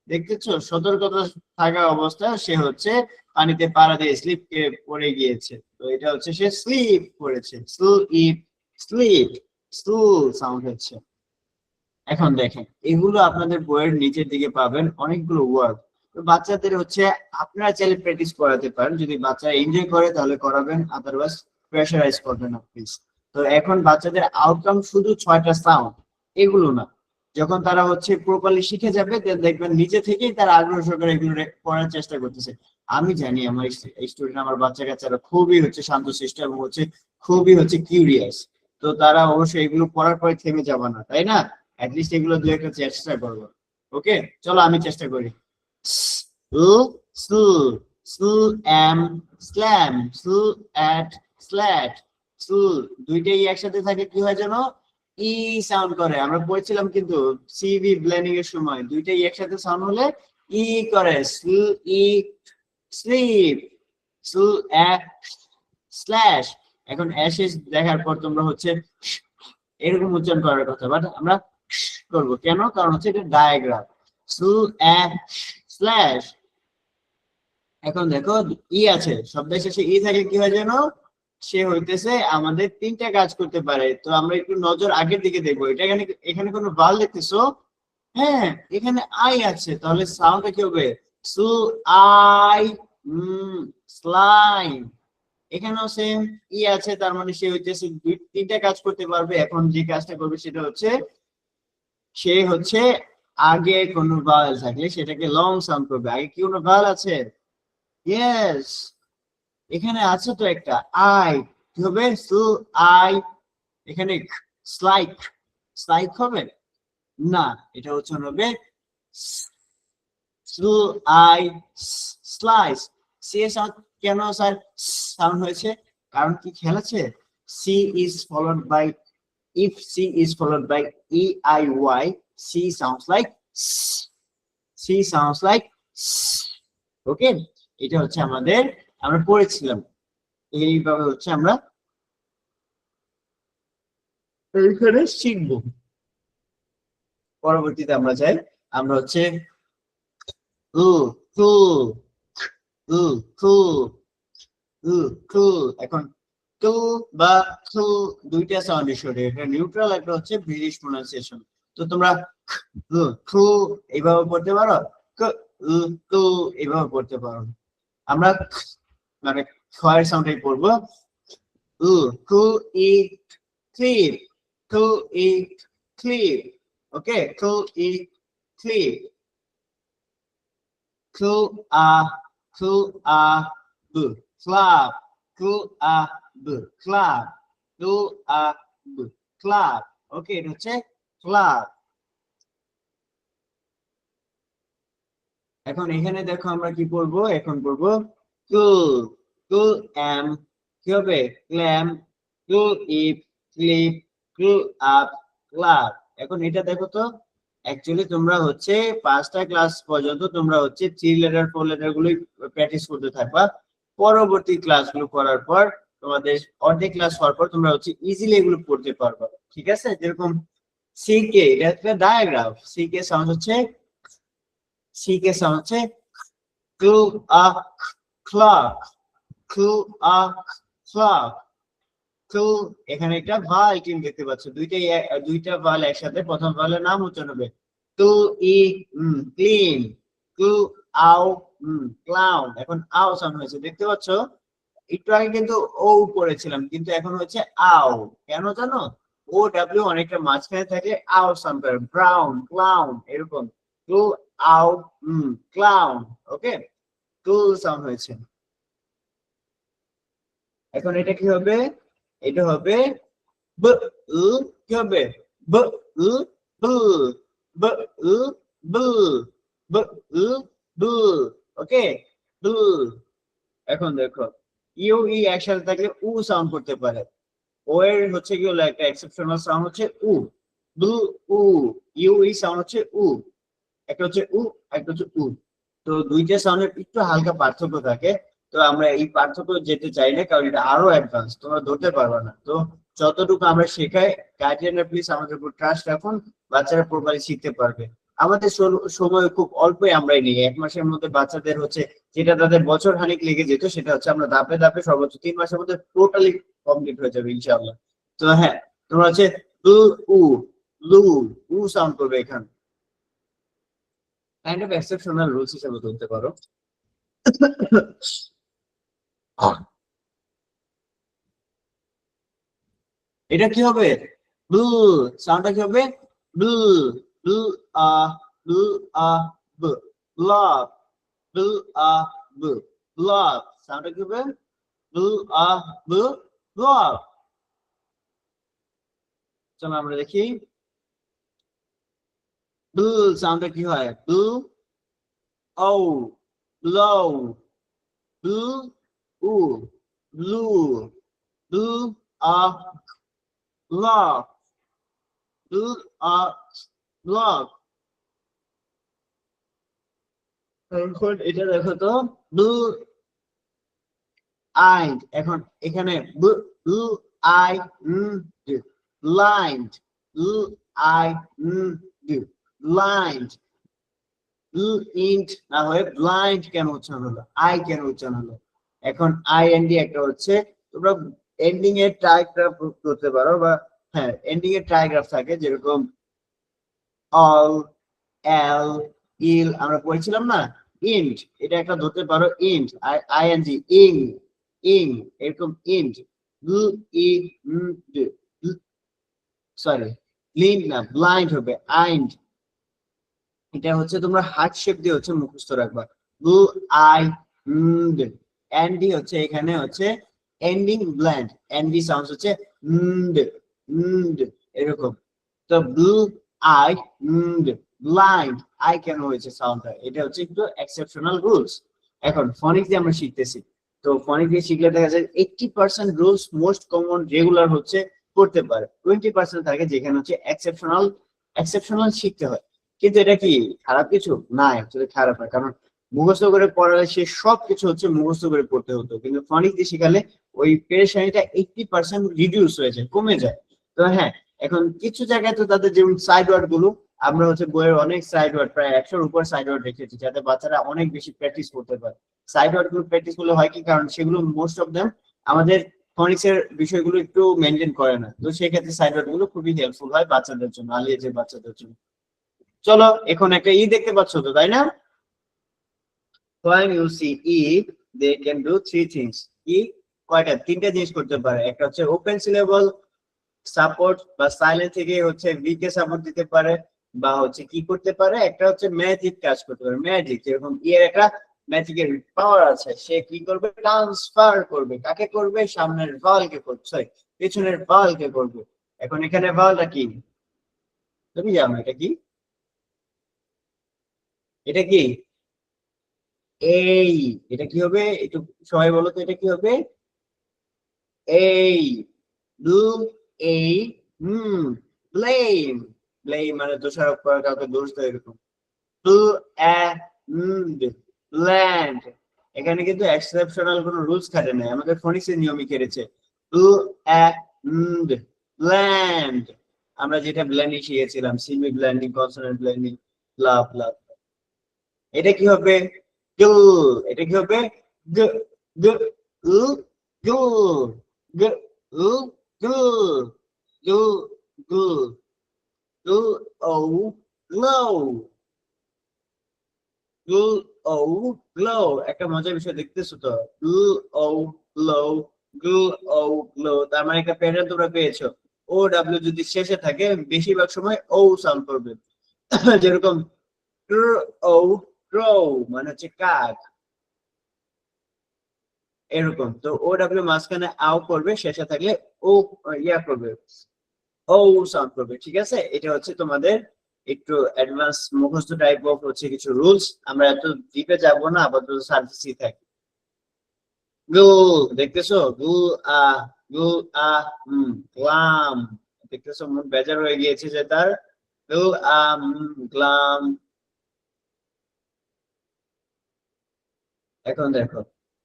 দেখতেছো, সতর্কতা থাকা অবস্থায় সে হচ্ছে পানিতে পাড়া দিয়ে স্লিপ পড়ে গিয়েছে। তো এটা হচ্ছে সে স্লিপ করেছে, স্লিপ, স্লিপ, স্লুল সাউন্ড হচ্ছে। এখন দেখেন এগুলো আপনাদের বইয়ের নিচের দিকে পাবেন অনেকগুলো ওয়ার্ড। তো বাচ্চাদের হচ্ছে আপনারা চাইলে প্র্যাকটিস করাতে পারেন, যদি বাচ্চা এনজয় করে তাহলে করাবেন, আদারওয়াইজ প্রেশারাইজ করবেন না প্লিজ। তো এখন বাচ্চাদের আউটকাম শুধু 6টা সাউন্ড, এগুলো না। যখন তারা হচ্ছে প্রপারলি শিখে যাবে দেখবেন নিজে থেকেই তারা আগ্রহ সহকারে এগুলো পড়ার চেষ্টা করতেছে। আমি জানি আমার স্টুডেন্ট, আমার বাচ্চা কাচ্চারা খুবই হচ্ছে শান্তশিষ্ট এবং হচ্ছে খুবই হচ্ছে কিউরিয়াস। তো তারা অবশ্যই এগুলো পড়ার পরে থেমে যাবে না, তাই না? অ্যাটলিস্ট এগুলো দু একটা চেষ্টা করবো। ওকে, চলো আমি চেষ্টা করি। স্ল্যাম, অ্যাট, স্ল্যাট, দুইটাই একসাথে থাকে কি হয় যেন, ই সাউন্ড করে। আমরা পড়ছিলাম কিন্তু সিভি ব্লেন্ডিং এর সময় দুইটাই একসাথে সাউন্ড হলে ই করে, ই, স্লিপ, স্ল্যাশ। এখন অ্যাশেস দেখার পর তোমরা হচ্ছে এরকম উচ্চারণ করার কথা, বাট আমরা করবো কেন? কারণ হচ্ছে এটা ডায়াগ্রাম, স্ল্যাশ। এখন দেখো ই আছে, শব্দের শেষে ই থাকে কি হয় যেন, সে হইতেছে আমাদের 3টা কাজ করতে পারে। তো আমরা একটু নজর আগের দিকে দেখবো। এটা এখানে কোনো বাল দেখতেছো? হ্যাঁ, এখানে আই আছে, তাহলে সাউন্ডটা কি হবে? সু, আই, স্লাইম। এখানেও সেম ই আছে, তার মানে সে হইতেছে 3টা কাজ করতে পারবে। এখন যে কাজটা করবে সেটা হচ্ছে সে হচ্ছে আগে কোনো ভাওয়েল থাকলে সেটাকে লং সাউন্ড করবে। আগে কি কোনো ভাওয়েল আছে? ইয়েস, এখানে আছে তো একটা আই, কি হবে? সু, আই। এখানে স্লাইক, স্লাইক হবে না, এটা হচ্ছে হবে সু, আই, স্লাইস। সি এর সাউন্ড কেন স্যার সাউন্ড হয়েছে? কারণ কি খেয়াল আছে? C is followed by, if C is followed by EIY, C sounds like C sounds like okay. এটা হচ্ছে আমাদের, আমরা পড়েছিলাম এইভাবে হচ্ছে আমরা এইখানে শিখবো। পরবর্তীতে আমরা যাই, আমরা হচ্ছে উ, কু, উ, কু, উ, কু। এখন টু বা টু দুইটা সাউন্ড সরে, একটা নিউট্রাল, একটা হচ্ছে ব্রিটিশ প্রোনাউন্সিয়েশন। তো তোমরা টু এইভাবে পড়তে পারো, টু এইভাবে পড়তে পারো। আমরা মানে খয়ের সাউন্ডটাই পড়বো, টু ই ক্লিপ, টু ই ক্লিপ। ওকে, টু ই ক্লিপ, টু আ, টু আ, বু, ক্লাব, টু আ, ক্লাব, টু আ, ক্লাব। ওকে, এটা হচ্ছে ক্লাব। এখন এখানে দেখো আমরা কি করবো, এখন করবো কুল, কুল এম, কি হবে? ক্ল্যাম, কুল ইপ, ক্লিপ, কুল আপ, ক্লাব। এখন এটা দেখো তো, অ্যাকচুয়ালি তোমরা হচ্ছে 5টা ক্লাস পর্যন্ত তোমরা হচ্ছে 3 লেটার 4 লেটার গুলোই প্র্যাকটিস করতে থাকবা। পরবর্তী ক্লাসগুলো করার পর তোমাদের অর্ধেক ক্লাস হওয়ার পর তোমরা হচ্ছে ইজিলি এগুলো পড়তে পারবা, ঠিক আছে? যেরকম সিকে, এটা একটা ডায়াগ্রাম, সিকে সাউন্ড হচ্ছে, সিকে সাউন্ড হচ্ছে ক্লু আ, ক্লক, ক্লু আ, ক্লক, ক্লু। এখানে একটা ভাল টিম দেখতে পাচ্ছ, দুইটা ভাল একসাথে, প্রথম ভালের নাম উচ্চারণ হবে ক্লু ই, ক্লিন, ক্লু আও, ক্লাউন। এখন আও সাউন্ড হয়েছে, দেখতে পাচ্ছ? একটু আগে কিন্তু ও পড়েছিলাম, কিন্তু এখন হচ্ছে আও। কেন জানো? ও ডাব্লিউ অনেকটা মাঝখানে থাকে, আও সাউন্ড করে, ব্রাউন, ক্লাউন, এরকম। ক্লু আও, ক্লাউন। ওকে, ক্লু সাউন্ড হয়েছে। এখন এটা কি হবে? এটা হবে ব, কি হবে? ব, ব, ব, ব, ব, ব। ওকে, ব। এখন দেখো ইউ ই একসাথে থাকলে উ সাউন্ড করতে পারে। ও এর হচ্ছে কি হলো একটা এক্সেপশনাল সাউন্ড হচ্ছে উ, ব্লু, উ। ইউ ই সাউন্ড হচ্ছে উ, একটা হচ্ছে উ, একটা হচ্ছে উ। তো দুইটা সাউন্ডের একটু হালকা পার্থক্য থাকে। তো আমরা এই পার্থক্য যেতে চাই না, কারণ এটা আরো অ্যাডভান্স, তোমরা ধরতে পারবে না। তো যতটুকু আমরা শেখাই, গার্ডিয়ানরা প্লিজ আমাদের উপর ট্রাস্ট রাখুন, বাচ্চারা প্রপারলি শিখতে পারবে। আমাদের সময় খুব অল্পই আমরাই নিই। 1 মাসের মধ্যে বাচ্চাদের হচ্ছে যেটা তাদের বছর খানিক লেগে যেত সেটা হচ্ছে আমরা ধাপে ধাপে সর্বোচ্চ 3 মাসের মধ্যে টোটালি কমপ্লিট হয়ে যাবে ইনশাআল্লাহ। তো হ্যাঁ, তোমরা হচ্ছে লু উ লু উ সাউন্ড করবে এখানে, কাইন্ড অফ এক্সেপশনাল রুলস হিসেবে ধরতে পারো। এটা কি হবে? ব্লু সাউন্ডটা কি হবে? ব্লু ব্লু আ ব্লু আ ব ব্লক ব্লু আ ব ব্লক সাউন্ডটা কি হবে? ব্লু আ ব ব্লক। চলো আমরা দেখি ব্লু সাউন্ডটা কি হয়? ব্লু ও ব্লু ব্লু উ ব্লু ব্লু আ ব্লক ব্লু আ ব্লক। এখন এটা দেখো তো ব্লু আই, এখন এখানে blue eye blind blue eye blind blue int না হয়ে ব্লাইন্ড কেন উচ্চারণ হলো? আই কেন উচ্চারণ হলো? এখন আই এন ডি একটা হচ্ছে, তোমরা এন্ডিং এর ট্রাইগ্রাফ করতে পারো, বা হ্যাঁ এন্ডিং এর ট্রাইগ্রাফ থাকে যেরকম অল এল ইল আমরা পড়েছিলাম না, ইন্ট এটা একটা ধরতে পারো, ইন্ট আইএনজি ইং ইং এরকম ইন্ট ব্লু ই সরি ব্লিন্ড না ব্লাইন্ড হবে আইন্ড। এটা হচ্ছে তোমরা হার্ট শেপ দিয়ে হচ্ছে মুখস্থ রাখবা, ব্লু আই এন্ডি হচ্ছে এখানে হচ্ছে এন্ডিং ব্ল্যান্ড, এন্ডি সাউন্ডস হচ্ছে এরকম। তো blue eye blind I can হয়েছে সাউন্ডটা? এটা হচ্ছে একটু এক্সেপশনাল রুলস। এখন ফনিক্স দিয়ে আমরা শিখতেছি, তো ফনিক্স দিয়ে শিখলে দেখা যায় 80% রুলস মোস্ট কমন রেগুলার হচ্ছে করতে পারে, 20% থাকে যেখানে হচ্ছে এক্সেপশনাল শিখতে হয়। কিন্তু এটা কি খারাপ কিছু না? অ্যাকচুয়ালি খারাপ না, কারণ মুখস্থ করে পড়ালে সে সবকিছু হচ্ছে মুখস্থ করে পড়তে হতো, কিন্তু ফনিক্স দিয়ে শিখালে ওই পেরেশানিটা 80% রিডিউস হয়ে যায়, কমে যায়। তো হ্যাঁ, এখন কিছু জায়গায় তো তাদের যেমন সাইড ওয়ার্ড গুলো, আমরা হচ্ছে বইয়ের অনেক সাইড ওয়ার্ড প্রায় 100-র উপর সাইড ওয়ার্ড রেখেছি যাতে বাচ্চারা অনেক বেশি প্র্যাকটিস করতে পারে। সাইড ওয়ার্ড গুলো প্র্যাকটিস করলে হয় কি, কারণ সেগুলো মোস্ট অফ দেম আমাদের ফনিক্স এর বিষয়গুলো একটু মেনটেন করে না, তো সেই ক্ষেত্রে সাইড ওয়ার্ড গুলো খুবই হেল্পফুল হয় বাচ্চাদের জন্য, আলিয়েজের বাচ্চাদের জন্য। চলো এখন একটা ই দেখতে পাচ্ছ তো, তাই না? When you see E, they can do 3 things. E কয়টা? 3টা জিনিস করতে পারে। একটা হচ্ছে ওপেন সিলেবল সাপোর্ট বা সাইলেন্ট থেকে হচ্ছে ভি কে সাপোর্ট দিতে পারে, বা হচ্ছে কি করতে পারে, একটা হচ্ছে ম্যাজিক কাজ করতে পারে। ম্যাজিক যেরকম ই এর একটা ম্যাজিকের পাওয়ার আছে, সে কি করবে? ট্রান্সফার করবে। কাকে করবে? সামনের ভালকে করবে, সরি পেছনের ভালকে করবে। এখন এখানে ভালটা কি তুমি জানো? এটা কি? এটা কি? এই এটা কি হবে একটু সবাই বলো তো, এটা কি হবে? এই ব্লু এই ব্লেম ব্লেম মানে দোষারোপ করা, কাউকে দোষ দেয় এরকম। ব্লু ল্যান্ড, এখানে কিন্তু এক্সেপশনাল কোনো রুলস খাটে নাই, আমাদের ফনিক্সের নিয়মই কেটেছে। ব্লু ল্যান্ড, আমরা যেটা ব্ল্যান্ডিং শিখেছিলাম, সিমি ব্ল্যান্ডিং, কনসোনেন্ট ব্ল্যান্ডিং, ব্লা ব্লা। এটা কি হবে? গু, এটা কি হবে? গ গ উ গু গ উ গু গু গু গু ও গ্লো গু ও গ্লো। একটা মজার বিষয় দেখতেছো তো, গু ও গ্লো গু ও গ্লো, তার মানে একটা প্যাটার্ন তোমরা পেয়েছো। ও ডাব্লিউ যদি শেষে থাকে বেশিরভাগ সময় ও সাউন্ড করবে, যেরকম ও ক্রো মানে হচ্ছে কাক, এরকম। তো ও ডাব্লিউ মাঝখানে আও করবে, শেষে থাকলে ও ইয়া করবে, ও সাউন্ড করবে। ঠিক আছে, এটা হচ্ছে তোমাদের একটু অ্যাডভান্স মুখস্থ টাইপ অফ হচ্ছে কিছু রুলস, আমরা এত ডিপে যাব না, আপাতত সার্ভিসই থাকি। গু দেখতেছো, গু আ গু আ গ্লাম, দেখতেছো মন বেজার হয়ে গিয়েছে যে তার। গু আ গ্লাম। এখন দেখো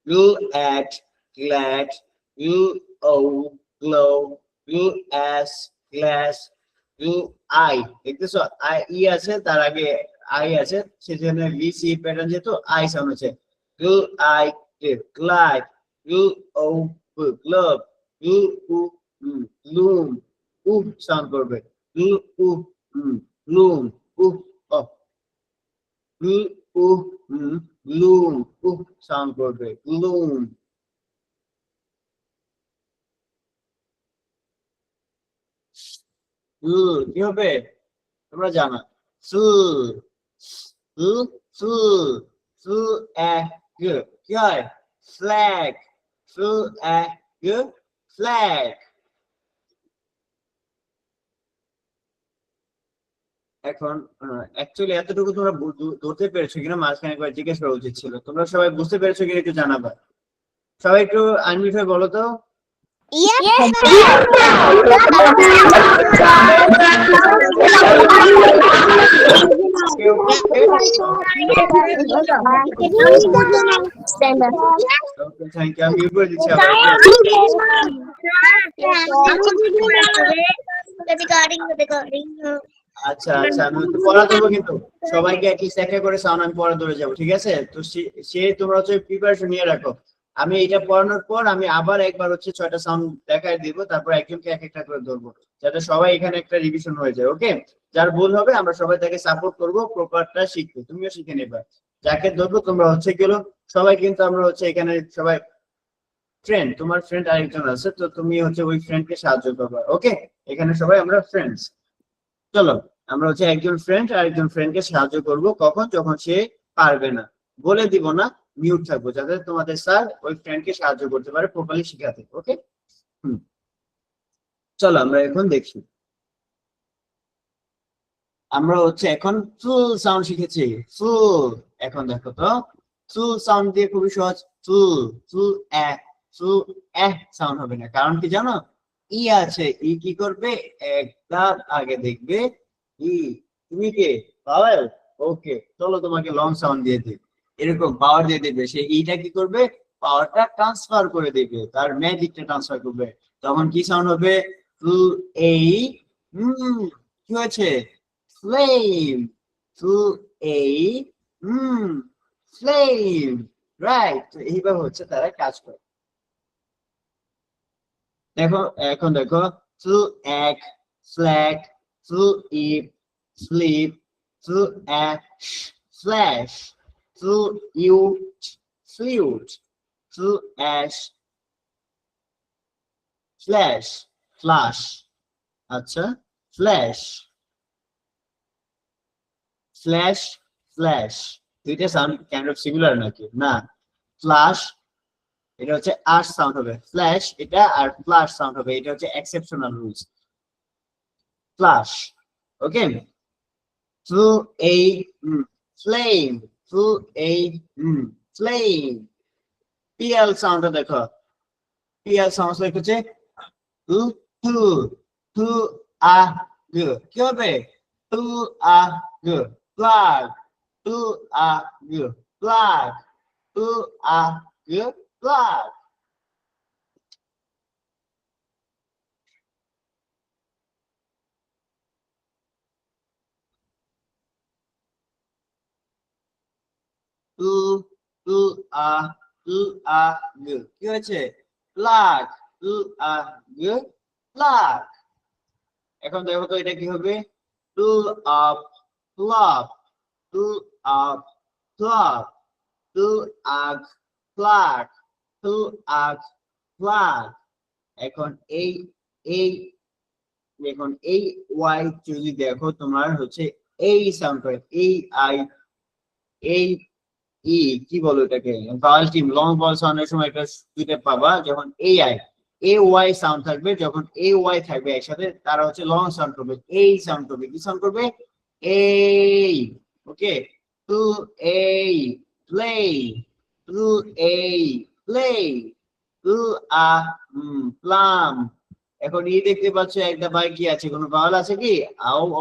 glue at glad, glue o glow, glue as glass, to I, দেখতেছো আই ই আছে তার আগে আই আছে, সেজন্য ভি সি প্যাটার্ন যেহেতু আই সাউন্ড হচ্ছে টু আই ক্লাইক, টু ও গ্লোব, টু উ লুম, উফ সাউন্ড করবে, টু উ লুম, উফ অফ, টু উ লুম, উফ সাউন্ড করবে, লুম। কি হবে তোমরা জানো? সু সু সু সু এ গ, কি হয়? ফ্ল্যাগ, সু এ গ, ফ্ল্যাগ। এখন অ্যাকচুয়ালি এতটুকু তোমরা ধরতে পেরেছো কিনা মাঝখানে একবার জিজ্ঞেস করা উচিত ছিল। তোমরা সবাই বুঝতে পেরেছো কিনা একটু জানাবা। সবাই একটু আনমিউট হয়ে বলো তো। Yes, কেউ থ্যাংক ইউ, আমি মিউট করে দিচ্ছি আবার। আচ্ছা আচ্ছা, আমি একটু পড়া ধরবো কিন্তু সবাইকে অ্যাটলিস্ট একটা করে সাউন্ড আমি পড়া ধরে যাবো, ঠিক আছে? তো সে তোমরা হচ্ছে প্রিপারেশন নিয়ে রাখো। আমি এটা পড়ানোর পর আমি আবার একবার হচ্ছে 6টা সাউন্ড দেখাই দিব, তারপর একজনকে এক একটা করে ধরবো, যাতে সবাই এখানে একটা রিভিশন হয়ে যায়। ওকে, যার ভুল হবে আমরা সবাই তাকে সাপোর্ট করবো, প্রপারটা শিখবে, তুমিও শিখে নেবে। যাকে ধরবো তোমরা হচ্ছে গেলো সবাই, কিন্তু আমরা হচ্ছে এখানে সবাই ফ্রেন্ড, তোমার ফ্রেন্ড আরেকজন আছে, তো তুমি হচ্ছে ওই ফ্রেন্ডকে সাহায্য করবে। ওকে, এখানে সবাই আমরা ফ্রেন্ডস। চলো, আমরা হচ্ছে একজন ফ্রেন্ড আর একজন ফ্রেন্ডকে সাহায্য করব, কখন? যখন সে পারবে না, বলে দিব না, মিউট থাকবো, যাতে তোমাদের স্যার ওই ফ্রেন্ডকে সাহায্য করতে পারে প্রপারলি শেখাতে। ওকে, চলো আমরা এখন দেখি। আমরা হচ্ছে এখন ফুল সাউন্ড শিখেছি, ফুল। এখন দেখো তো, ফুল সাউন্ড দিয়ে খুবই সহজ। ফুল, ফুল ফুল সাউন্ড হবে না, কারণ কি জানো? ই আছে, ই কি করবে? একটা আগে দেখবে ই। তুমি কে? পাওয়ার। ওকে, চলো তোমাকে লং সাউন্ড দিয়ে দিই, এরকম পাওয়ার দিয়ে দেবে। সে ইটা কি করবে? পাওয়ারটা ট্রান্সফার করে দেবে, তার ম্যাজিকটা ট্রান্সফার করবে। তখন কি সাউন্ড হবে? ফুল এই। কি হয়েছে? ফ্লেম, ফুল এই ফ্লেম, রাইট। এইভাবে হচ্ছে তারা কাজ করে। দেখো, এখন দেখো, ফ্লু এক, ফ্ল্যাগ, ফ্লু ইপ, slip, flu ash, flash, flu ইউট, flute, flu ash, flash, flush. আচ্ছা, ফ্ল্যাশ, ফ্ল্যাশ, ফ্ল্যাশ, দুইটা সাউন্ড কাইন্ড অফ সিমিলার নাকি? না, ফ্লাশ এটা হচ্ছে আর সাউন্ড হবে, ফ্ল্যাশ এটা, আর ফ্লাশ সাউন্ড হবে, এটা হচ্ছে এক্সেপশনাল রুলস। ফ্লাশ, ওকে। থ্রু এই ফ্লেম, থ্রু এই ফ্লেম। পিএল সাউন্ড দেখো, পিএল সাউন্ড হচ্ছে টু টু টু আ গ, কি হবে? টু আ গ, প্লাগ, টু আ গ, প্লাগ, টু আ গ, প্লাগ। টু টু আ টু আ গ, কি হয়েছে? প্লাগ, টু আ গ, প্লাগ। এখন দেখো তো এটা কি হবে? টু আপ, প্লাপ, টু আপ, প্লাপ, টু আগ, প্লাগ, টু আগ, প্লাগ। এখন এই এখন এই ওয়াই যদি দেখো তোমার হচ্ছে এই সাউন্ড করে, এই আই, এই ই, কি বলো এটাকে? ভাওয়াল টিম, লং ভাওয়াল সাউন্ডের সময় একটা দুইটা পাবা, যখন এই আই, এ ওয়াই সাউন্ড থাকবে, যখন এ ওয়াই থাকবে একসাথে, তারা হচ্ছে লং সাউন্ড করবে, এই সাউন্ড করবে। কি সাউন্ড করবে? এই। ওকে, টু এই প্লে, টু এই প্লে, টু আ প্লাম। এখন ই দেখতে পাচ্ছ একটা ভাই, কি আছে? কোনো ভাওয়াল আছে কি?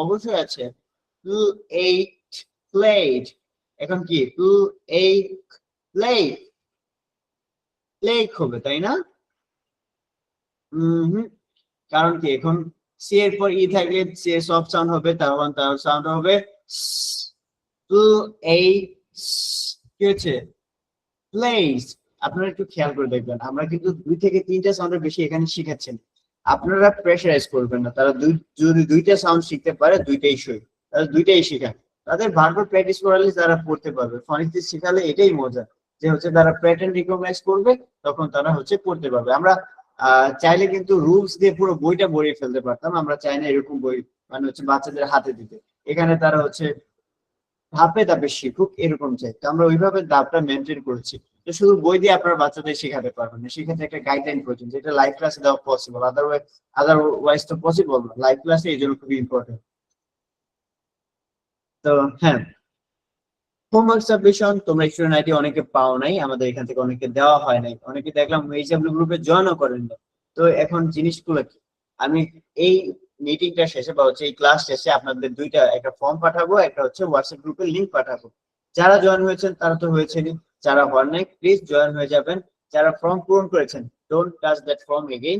অবশ্যই আছে। টু এইট প্লেট, এখন কি? টু এইট প্লেট, প্লেট হবে, তাই না? কারণ কি? এখন সি এর পর ই থাকলে সি এর সফট সাউন্ড হবে, তখন তার সাউন্ড হবে এই কি হচ্ছে প্লেস। আপনারা একটু খেয়াল করে দেখবেন, আমরা কিন্তু 2 থেকে 3টা সাউন্ডের বেশি এখানে শিখাচ্ছেন। আপনারা প্রেশারাইজ করবেন না, তারা যদি 2টা সাউন্ড শিখতে পারে দুইটাই সই, তারা দুইটাই শেখান। তাদের বারবার প্র্যাকটিস করালে তারা পড়তে পারবে। ফনিক্স শেখালে এটাই মজা, যে হচ্ছে তারা প্যাটার্ন রিকগনাইজ করবে, তখন তারা হচ্ছে পড়তে পারবে। আমরা চাইলে কিন্তু রুলস দিয়ে পুরো বইটা ভরিয়ে ফেলতে পারতাম, আমরা চাই না এরকম বই মানে হচ্ছে বাচ্চাদের হাতে দিতে। এখানে তারা হচ্ছে ধাপে ধাপে শিখুক এরকম চাই, তো আমরা ওইভাবে ধাপটা মেনটেন করেছি। তো শুধু বই দিয়ে আপনার বাচ্চাদের শেখাতে পারবেন না, সেক্ষেত্রে একটা গাইডলাইন প্রয়োজন, যেটা লাইভ ক্লাসে দেওয়া পসিবল, আদারওয়াইজ তো পসিবল না। লাইভ ক্লাসে এই জন্য খুবই ইম্পর্টেন্ট। তো হ্যাঁ, হোমওয়ার্ক সাবমিশন তোমরা স্টুডেন্ট আইডি অনেকে পাও নাই, আমাদের এখান থেকে অনেকে দেওয়া হয় নাই, অনেকে দেখলাম এইচডব্লিউ গ্রুপে জয়েনও করেন না। তো এখন জিনিসগুলো কি, আমি এই মিটিংটা শেষে বা হচ্ছে এই ক্লাস শেষে আপনাদের দুইটা, একটা ফর্ম পাঠাবো, একটা হচ্ছে হোয়াটসঅ্যাপ গ্রুপের লিংক পাঠাবো। যারা জয়েন হয়েছেন তারা তো হয়েছেনই, যারা হন নাই প্লিজ জয়েন হয়ে যাবেন। যারা ফর্ম পূরণ করেছেন don't touch that form again,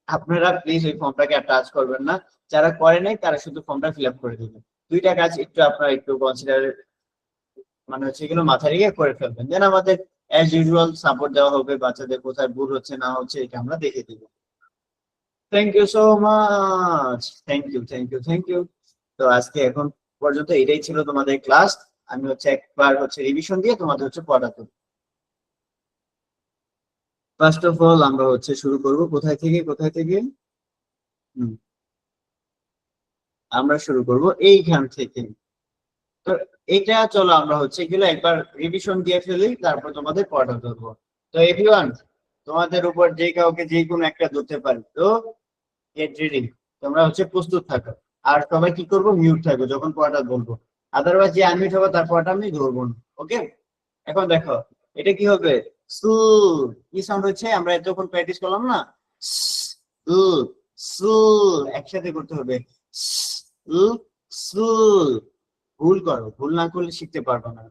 আপনারা প্লিজ ওই ফর্মটাকে আর টাচ করবেন না। যারা করে নাই তারা শুধু ফর্মটা ফিল আপ করে দেবেন। দুইটা কাজ একটু আপনারা একটু কনসিডার মানে হচ্ছে এগুলো মাথায় রেখে করে ফেলবেন, দেন আমাদের অ্যাজ ইউজুয়াল সাপোর্ট দেওয়া হবে, বাচ্চাদের কোথায় ভুল হচ্ছে না হচ্ছে এটা আমরা দেখে দেব। Thank you so much, thank you. তো আজকে এখন পর্যন্ত এটাই ছিল তোমাদের ক্লাস। আমি হচ্ছে একবার হচ্ছে রিভিশন দিয়ে তোমাদের হচ্ছে পড়াতে। ফার্স্ট অফ অল আমরা হচ্ছে শুরু করব কোথায় থেকে আমরা শুরু করব এইখান থেকে। তো এটা চলো আমরা হচ্ছে এগুলো একবার রিভিশন দিয়ে ফেলি, তারপর তোমাদের পড়াটা ধরবো। তো এভরিওয়ান, তোমাদের উপর যে কাউকে যে কোনো একটা ধরতে পারি, তো গেট রেডি, তোমরা হচ্ছে প্রস্তুত থাকো। আর সবাই কি করবো, মিউট থাকো যখন পড়াটা বলবো, আদারওয়াইজ যে আনমিউট হবে তার পড়াটা আমি ধরবো না। ওকে, এখন দেখো এটা কি হবে, সু, কি সাউন্ড হচ্ছে, আমরা যখন প্র্যাকটিস করলাম না, সু, সু, একসাথে করতে হবে, সু, সু। ভুল করো, ভুল না করলে শিখতে পারবে না।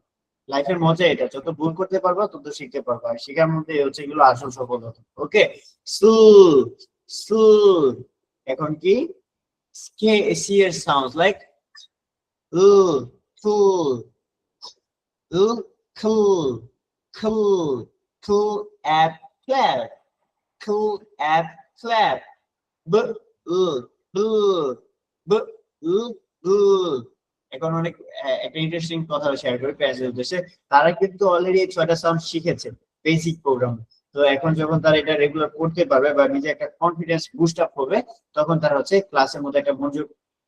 লাইফের মজা এটা, যত ভুল করতে পারবা তত শিখতে পারবা, আর শেখার মধ্যে হচ্ছে এগুলো আসল সফলতা। ওকে, সু, সু। এখন কি, সি এর সাউন্ড লাইক উ, টু, উ, cool, cool at clap, cool at clap, b, b, b, b। এখন অনেক একটা ইন্টারেস্টিং কথা শেয়ার করি প্যাসের উদ্দেশ্যে। তারা কিন্তু অলরেডি 6টা সাউন্ড শিখেছে বেসিক প্রোগ্রাম। তো এখন যখন তারা এটা রেগুলার করতে পারবে বা নিজে একটা কনফিডেন্স বুস্ট আপ হবে, তখন তারা হচ্ছে ক্লাসের মধ্যে একটা মনোযোগ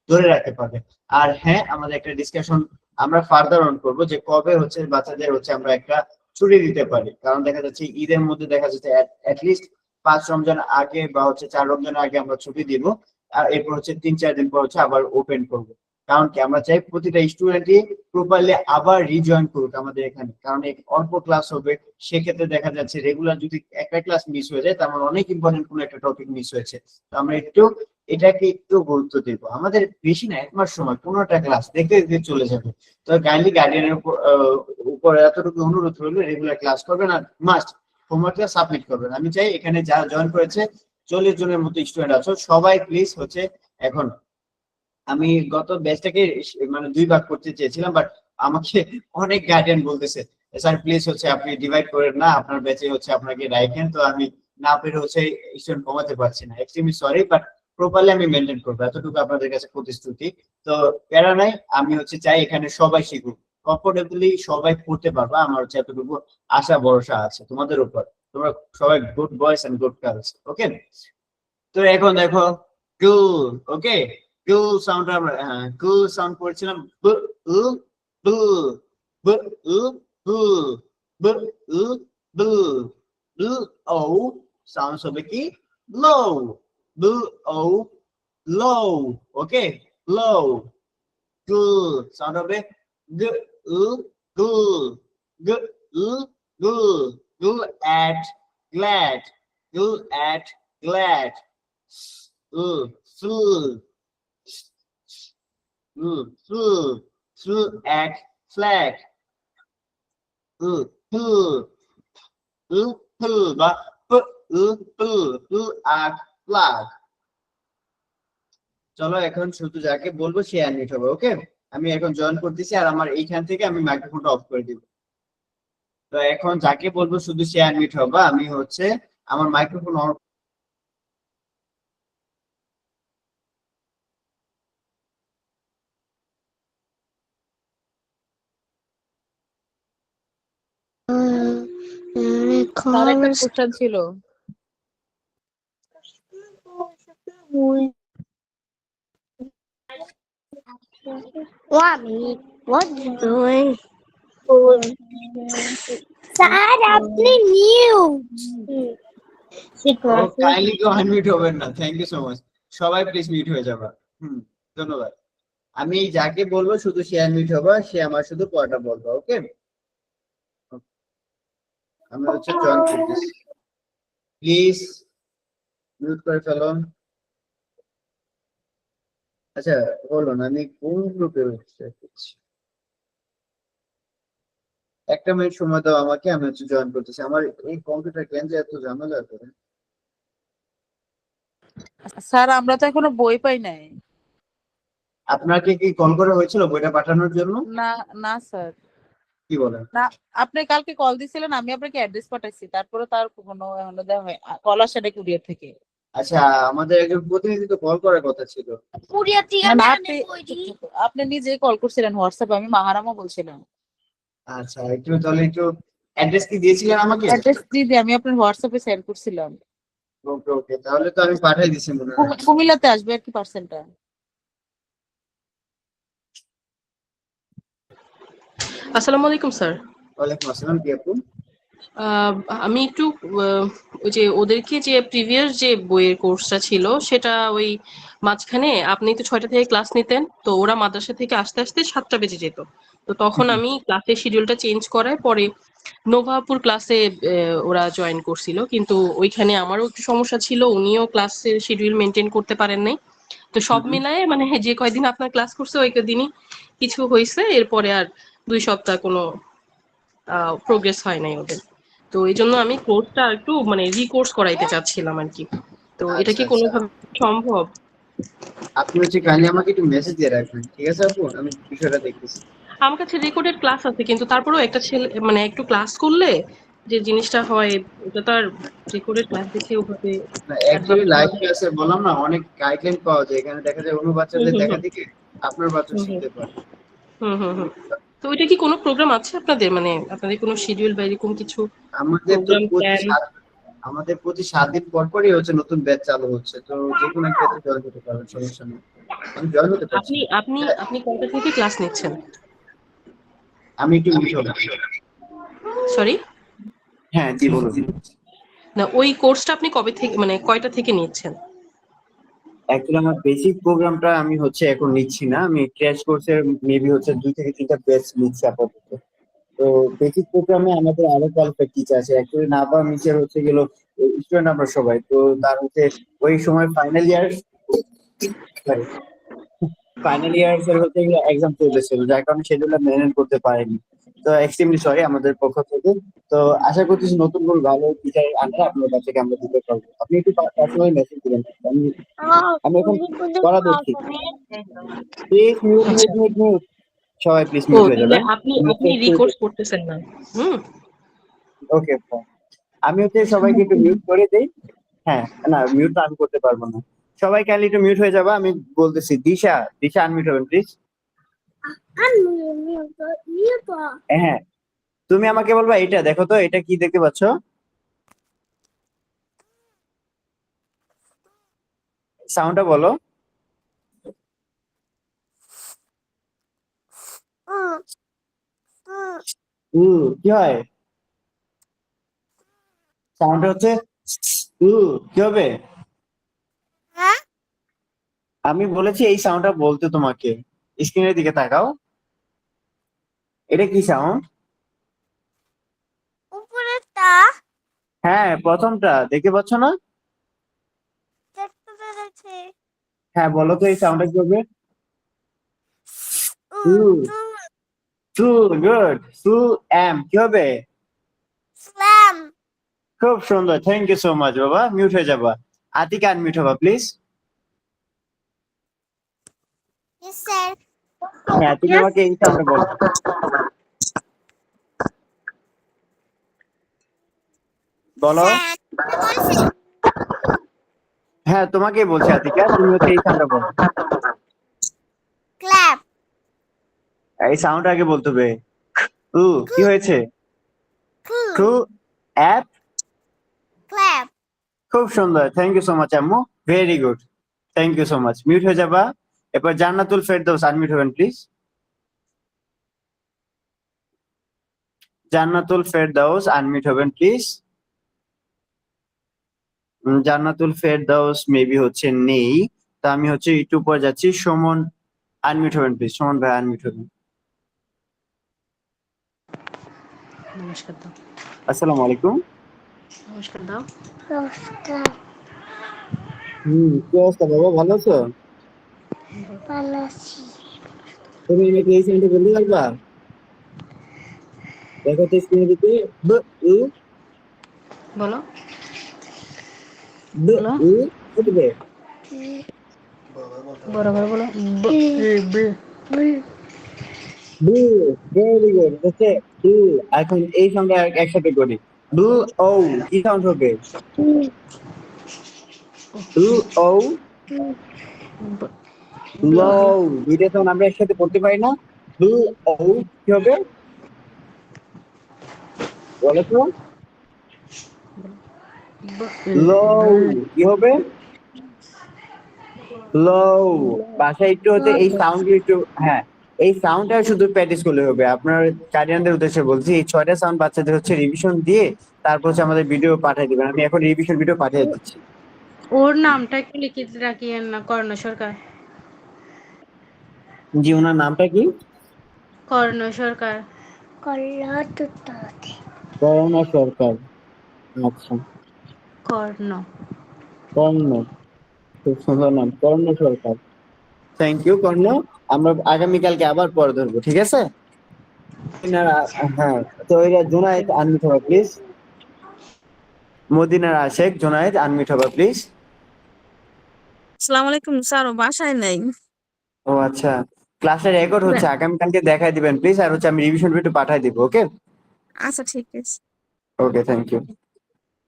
ধরে রাখতে পারবে। আর হ্যাঁ, আমাদের একটা ডিসকাশন আমরা ফার্দার অন করবো যে কবে হচ্ছে বাচ্চাদের হচ্ছে আমরা একটা ছুটি দিতে পারি, কারণ দেখা যাচ্ছে ঈদের মধ্যে দেখা যাচ্ছে অ্যাটলিস্ট 5 রমজান আগে বা হচ্ছে 4 রমজান আগে আমরা ছুটি দিব, আর এরপর হচ্ছে 3-4 দিন পর হচ্ছে আবার ওপেন করবো। কারণ কি, আমরা চাই প্রতিটা স্টুডেন্টই প্রপারলি আবার রিজয়েন করুক আমাদের এখানে, কারণ অল্প ক্লাস হবে। সেক্ষেত্রে দেখা যাচ্ছে রেগুলার যদি একটা ক্লাস মিস হয়ে যায়, তার মানে অনেক ইম্পর্টেন্ট কোনো একটা টপিক মিস হয়েছে। তো আমরা এটাকে একটু গুরুত্ব দেব। আমাদের বেশি না, 1 মাস সময় 15টা ক্লাস দেখতে দেখতে চলে যাবে। তো কাইন্ডলি গার্ডিয়ানের উপর এতটুকু অনুরোধ রইল, রেগুলার ক্লাস করবেন আর মাস্ট হোমওয়ার্কটা সাবমিট করবেন। আমি চাই এখানে যারা জয়েন করেছে 40 জনের মতো স্টুডেন্ট আছো, সবাই প্লিজ হচ্ছে, এখন আমি গত ব্যাচটাকে মানে 2 ভাগ করতে চেয়েছিলাম, বাট আমাকে অনেক গার্ডিয়ান বলতেছে স্যার প্লিজ হচ্ছে আপনি ডিভাইড করেন না, আপনার ব্যাচে হচ্ছে আপনাকে রাখেন। তো আমি না পেরে হচ্ছে স্টুডেন্ট কমাতে পারছি না, এক্সট্রিমলি সরি, বাট প্রপারলি আমি মেনটেন করবো, এতটুকু আপনাদের কাছে প্রতিশ্রুতি। তো প্যারা নাই, আমি হচ্ছে চাই এখানে সবাই শিখুক, কমফোর্টেবলি সবাই পড়তে পারবা, আমার হচ্ছে এতটুকু আশা ভরসা আছে তোমাদের উপর। তোমরা সবাই গুড বয়েস এন্ড গুড গার্লস। ওকে, তো এখন দেখো গুড, ওকে, গুল সাউন্ড, আমরা গুল সাউন্ড পড়ছিলাম, ব, উ, বু, ব, উ, বু, ব, উ, বু, ল, ও সাউন্ড হবে কি, লো, ব, ও, লো। ওকে, লো। গুল সাউন্ড হবে গ, উ, গুল, গ, উ, গুল, গুল at glad, গুল at glad, full, full at flag, বা full at flag, চলো এখন শুধু যাকে বলবো সে আনমিউট হবে, ওকে? আমি এখন জয়েন করতেছি আর আমার এইখান থেকে আমি মাইক্রোফোনটা অফ করে দিব। তো এখন যাকে বলবো শুধু সে আনমিউট হবে, আমি হচ্ছে আমার মাইক্রোফোন অন। তার একটা কোশ্চেন ছিল। What you doing? স্যার আপনি মিউট। কাইন্ডলি কেউ আনমিউট হবেন না, থ্যাংক ইউ সো মাচ। সবাই প্লিজ মিউট হয়ে যাবা। ধন্যবাদ। আমি যাকে বলবো শুধু সে আনমিউট হবে, সে আমার শুধু পড়াটা বলবো, ওকে? আমরা হচ্ছে জয়েন করতেছি, প্লিজ মিউট করে ফেলো। আচ্ছা বলুন আমি কোন গ্রুপে করছি? একটা মিনিট সময় দাও আমাকে, আমি হচ্ছে জয়েন করতেছি। আমার এই কম্পিউটার কেন যে এত ঝামেলা করে। স্যার আমরা তো এখনো বই পাই নাই। আপনাকে কি কল করা হয়েছিল বইটা পাঠানোর জন্য? না না স্যার, কি বলেন? না। আপনি কালকে কল দিছিলেন, আমি আপনাকে অ্যাড্রেস পাঠাইছি, তারপরে তার কোনো এখনো দেওয়া হয় কল আসে না কুরিয়ার থেকে। আচ্ছা আমাদের একজন প্রতিনিধি তো কল করার কথা ছিল। না, আপনি নিজে কল করছিলেন হোয়াটসঅ্যাপে, আমি মাহারামা বলছিলাম। আচ্ছা একটু তাহলে একটু অ্যাড্রেস কি দিয়েছিলেন আমাকে? অ্যাড্রেস দিয়ে আমি আপনার হোয়াটসঅ্যাপে সেন্ড করছিলাম। ওকে ওকে, তাহলে তো আমি পাঠিয়ে দিছি মনে হয়। কুমিল্লাতে আসবে আর কি পার্সেলটা। আসসালামু আলাইকুম স্যার। ওয়ালাইকুম আসসালাম, কি আপু? আমি একটু ওই যে ওদেরকে যে প্রিভিয়াস যে বইয়ের কোর্সটা ছিল সেটা ওই মাঝখানে আপনি তো 6টা থেকে ক্লাস নিতেন, তো ওরা মাদ্রাসা থেকে আসতে আসতে 7টা বেজে যেত। তো তখন আমি ক্লাসের শিডিউলটা চেঞ্জ করার পরে নোভাপুর ক্লাসে ওরা জয়েন করছিল, কিন্তু ওইখানে আমারও একটু সমস্যা ছিল, উনিও ক্লাসের শিডিউল মেনটেন করতে পারেন নাই। তো সব মিলায়ে মানে যে কয়দিন আপনার ক্লাস করছে ওই কয়দিনই কিছু হয়েছে, এরপরে আর 2 সপ্তাহ কোনো প্রোগ্রেস হয় নাই ওদের। তো এই জন্য আমি কোর্সটা একটু মানে রিকোর্স করাইতে চাচ্ছিলাম আর কি। তো এটা আচ্ছা কি আচ্ছা, কোনোভাবে সম্ভব? আপনি হচ্ছে কাইন্ডলি আমাকে একটু মেসেজ দিয়ে রাখবেন, ঠিক আছে আপু? আমি বিষয়টা দেখতেছি। আমার কাছে রেকর্ডেড ক্লাস আছে, কিন্তু তারপরেও একটা ছেলে মানে একটু ক্লাস করলে যে জিনিসটা হয় ওটা তো আর রেকর্ডেড ক্লাস দেখে ওভাবে না অ্যাডভান্স অ্যাকচুয়ালি লাইভ করা। ক্লাসে বললাম না অনেক গাইডলাইন পাওয়া যায়, এখানে দেখা যায় অন্য হুম বাচ্চাদের হুম দেখা হুম দেখে আপনার বাচ্চা হুম হুম শিখতে পারে। হুম হুম হুম। তো ওইটা কি কোনো প্রোগ্রাম আছে আপনাদের, মানে আপনাদের কোনো শিডিউল বা এরকম কিছু আমাদের তো প্রোগ্রাম প্ল্যান? আমাদের প্রতি 7 দিন পর পরই হচ্ছে নতুন ব্যাচ চালু হচ্ছে, তো যে কোনো একটাতে জয়েন করতে পারবেন, সমস্যা নেই। আমি জয়েন হতে পারছি। আপনি আপনি হ্যাঁ, আপনি কয়টা থেকে ক্লাস নিচ্ছেন? আমি একটু মিউট হবো। সরি, হ্যাঁ জি বলুন। না ওই কোর্সটা আপনি কবে থেকে মানে কয়টা থেকে নিচ্ছেন? অ্যাকচুয়ালি আমার বেসিক প্রোগ্রামটা আমি হচ্ছে এখন নিচ্ছি না, আমি ক্র্যাশ কোর্সের মেবি হচ্ছে 2 থেকে 3টা ব্যাচ নিচ্ছি আপাতত। তো বেসিক প্রোগ্রামে আমাদের আরো কোয়ালিফাইড টিচার আছে, অ্যাকচুয়ালি নাবা নিচের হচ্ছে গেল স্টুডেন্ট আমরা সবাই, তো তার হচ্ছে ওই সময় ফাইনাল ইয়ার এর হচ্ছে এক্সাম চলতেছিল, যার কারণে সেগুলো মেনেজ করতে পারেনি। তো এক্সট্রিমলি সরি আমাদের পক্ষ থেকে। তো আশা করতেছি নতুন কোনো ভালো টিচার আনলে আপনার কাছে আমরা দিতে পারবো, আপনি একটু পার্সোনালি মেসেজ দিবেন। আমি আমি এখন পড়া দেখছি। প্লিজ মিউট আচ্ছা। মিউট মিউট মিউট, সবাই প্লিজ ও মিউট হয়ে তাহলে যাবেন। আপনি আপনি রিকোর্স করতেছেন না? হুম। ওকে, আমি হচ্ছে সবাইকে একটু মিউট করে দেই। হ্যাঁ, না মিউট তো আমি করতে পারবো না। সবাই কাইন্ডলি একটু মিউট হয়ে যাবে, আমি বলতেছি। দিশা দিশা আনমিউট হবেন প্লিজ। হ্যাঁ, তুমি আমাকে বলবা এটা দেখো তো, এটা কি দেখতে পাচ্ছ? সাউন্ডটা বলো। কি হয়? সাউন্ডটা হচ্ছে কি হবে? আমি বলেছি এই সাউন্ডটা বলতে তোমাকে। স্ক্রিনের দিকে তাকাও, এটা কি সাউন্ড? উপরেরটা হ্যাঁ প্রথমটা দেখতে পাচ্ছ না? দেখতে পেরেছি। হ্যাঁ বলো তো এই সাউন্ডটা কি হবে? টু ট্রু, গুড। ট্রু এম কি হবে? স্ল্যাম। খুব সুন্দর, থ্যাংক ইউ সো মাচ বাবা। মিউট হয়ে যাবা। আতিকা আনমিউট হবা প্লিজ। স্যার হ্যাঁ তুমি আমাকে এই সাউন্ডে বলো। বলো। হ্যাঁ তোমাকেই বলছি আতিকা, তুমি হচ্ছে এই সাউন্ডটা বলো। ক্ল্যাপ এই সাউন্ড আগে বলতে হবে। কি হয়েছে? খু অ্যাপ। ক্ল্যাপ খুব সুন্দর, থ্যাংক ইউ সো মাচ আম্মু, very good, thank you so much. Mute হয়ে যাবা। এরপর জান্নাতুল ফেরদৌস আনমিউট হবেন প্লিজ। জান্নাতুল ফেরদৌস আনমিউট হবেন প্লিজ। জান্নাতুল ফেরদৌস মেবি হচ্ছে নেই, তা আমি হচ্ছে একটু পরে যাচ্ছি। সুমন আনমিউট হবেন প্লিজ, সুমন ভাই আনমিউট হবেন। নমস্কার দাও। আসসালামু আলাইকুম। নমস্কার দাও। নমস্কার কি অবস্থা বাবা, ভালো আছো? ভালো আছি তুমি আমাকে এই সাউন্ডে বলতে পারবা? দেখো তো স্ক্রিনে দিতে। ব উ বলো। ব বলো। উ উঠবে। বরাবর বলো। বু, ভেরি গুড, হচ্ছে বু। এখন এই সাউন্ডটা একসাথে করি। বু ও, কি সাউন্ড হবে? বু ও লো, দুইটা সাউন্ড আমরা একসাথে করতে পারি না? বু ও কি হবে বলো তো? লো কি হবে? লো। বাসায় একটু হচ্ছে এই সাউন্ড একটু, হ্যাঁ এই সাউন্ডটা শুধু প্র্যাকটিস করলে হবে। আপনার গার্ডিয়ানদের উদ্দেশ্যে বলছি, এই 6টা সাউন্ড বাচ্চাদের হচ্ছে রিভিশন দিয়ে তারপর হচ্ছে আমাদের ভিডিও পাঠিয়ে দিবেন। আমি এখন রিভিশন ভিডিও পাঠিয়ে দিচ্ছি। ওর নামটা একটু লিখে রাখিয়েন না, কর্ণ সরকার। জি, ওনার নামটা কি? কর্ণ সরকার। করুণা সরকার। আচ্ছা, কর্ণ। কর্ণ, খুব সুন্দর নাম, কর্ণ সরকার। থ্যাংক ইউ কর্ণ। আমরা আগামীকালকে আবার পরে ধরবো, ঠিক আছে? হ্যাঁ, তো এটা জুনায়েদ আনমিট হবা প্লিজ। মদিনার আশেক জুনায়েদ আনমিট হবা প্লিজ। আসসালামু আলাইকুম স্যার, ও বাসায় নাই। ও আচ্ছা, ক্লাসের রেকর্ড হচ্ছে, আগামীকালকে দেখাই দিবেন প্লিজ। আর হচ্ছে আমি রিভিশন ভিডিও পাঠিয়ে দিব। ওকে আচ্ছা ঠিক আছে। ওকে, থ্যাংক ইউ।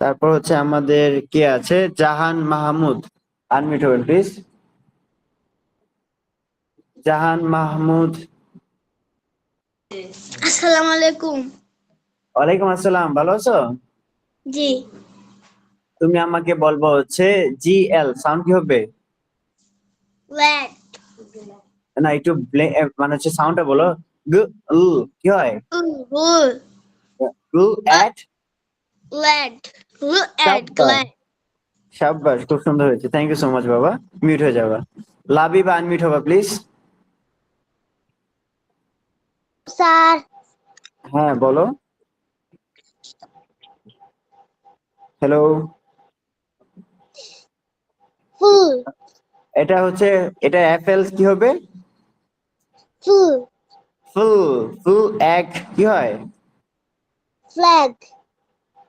তারপর হচ্ছে আমাদের কে আছে? জাহান মাহমুদ আনমিট হবেন প্লিজ। জাহান মাহমুদ। আসসালামু আলাইকুম ওয়ালাইকুম আসসালাম, ভালো আছো? জি তুমি আমাকে বলবো হচ্ছে জিএল সাউন্ড কি হবে? ল্যাড না একটু মানে হচ্ছে সাউন্ডটা বলো। গ উ কি হয়? উল উ এট। ল্যাড অ্যাড সাব্বাস, গ্ল্যাড সাব্বাস, খুব সুন্দর হয়েছে, থ্যাংক ইউ সো মাচ বাবা। মিউট হয়ে যাবা। লাবিবা আনমিউট হবা প্লিজ। স্যার হ্যাঁ বলো। হ্যালো। ফুল এটা হচ্ছে, এটা এফএল কি হবে? ফুল ফুল। ফুল এক কি হয়? ফ্ল্যাগ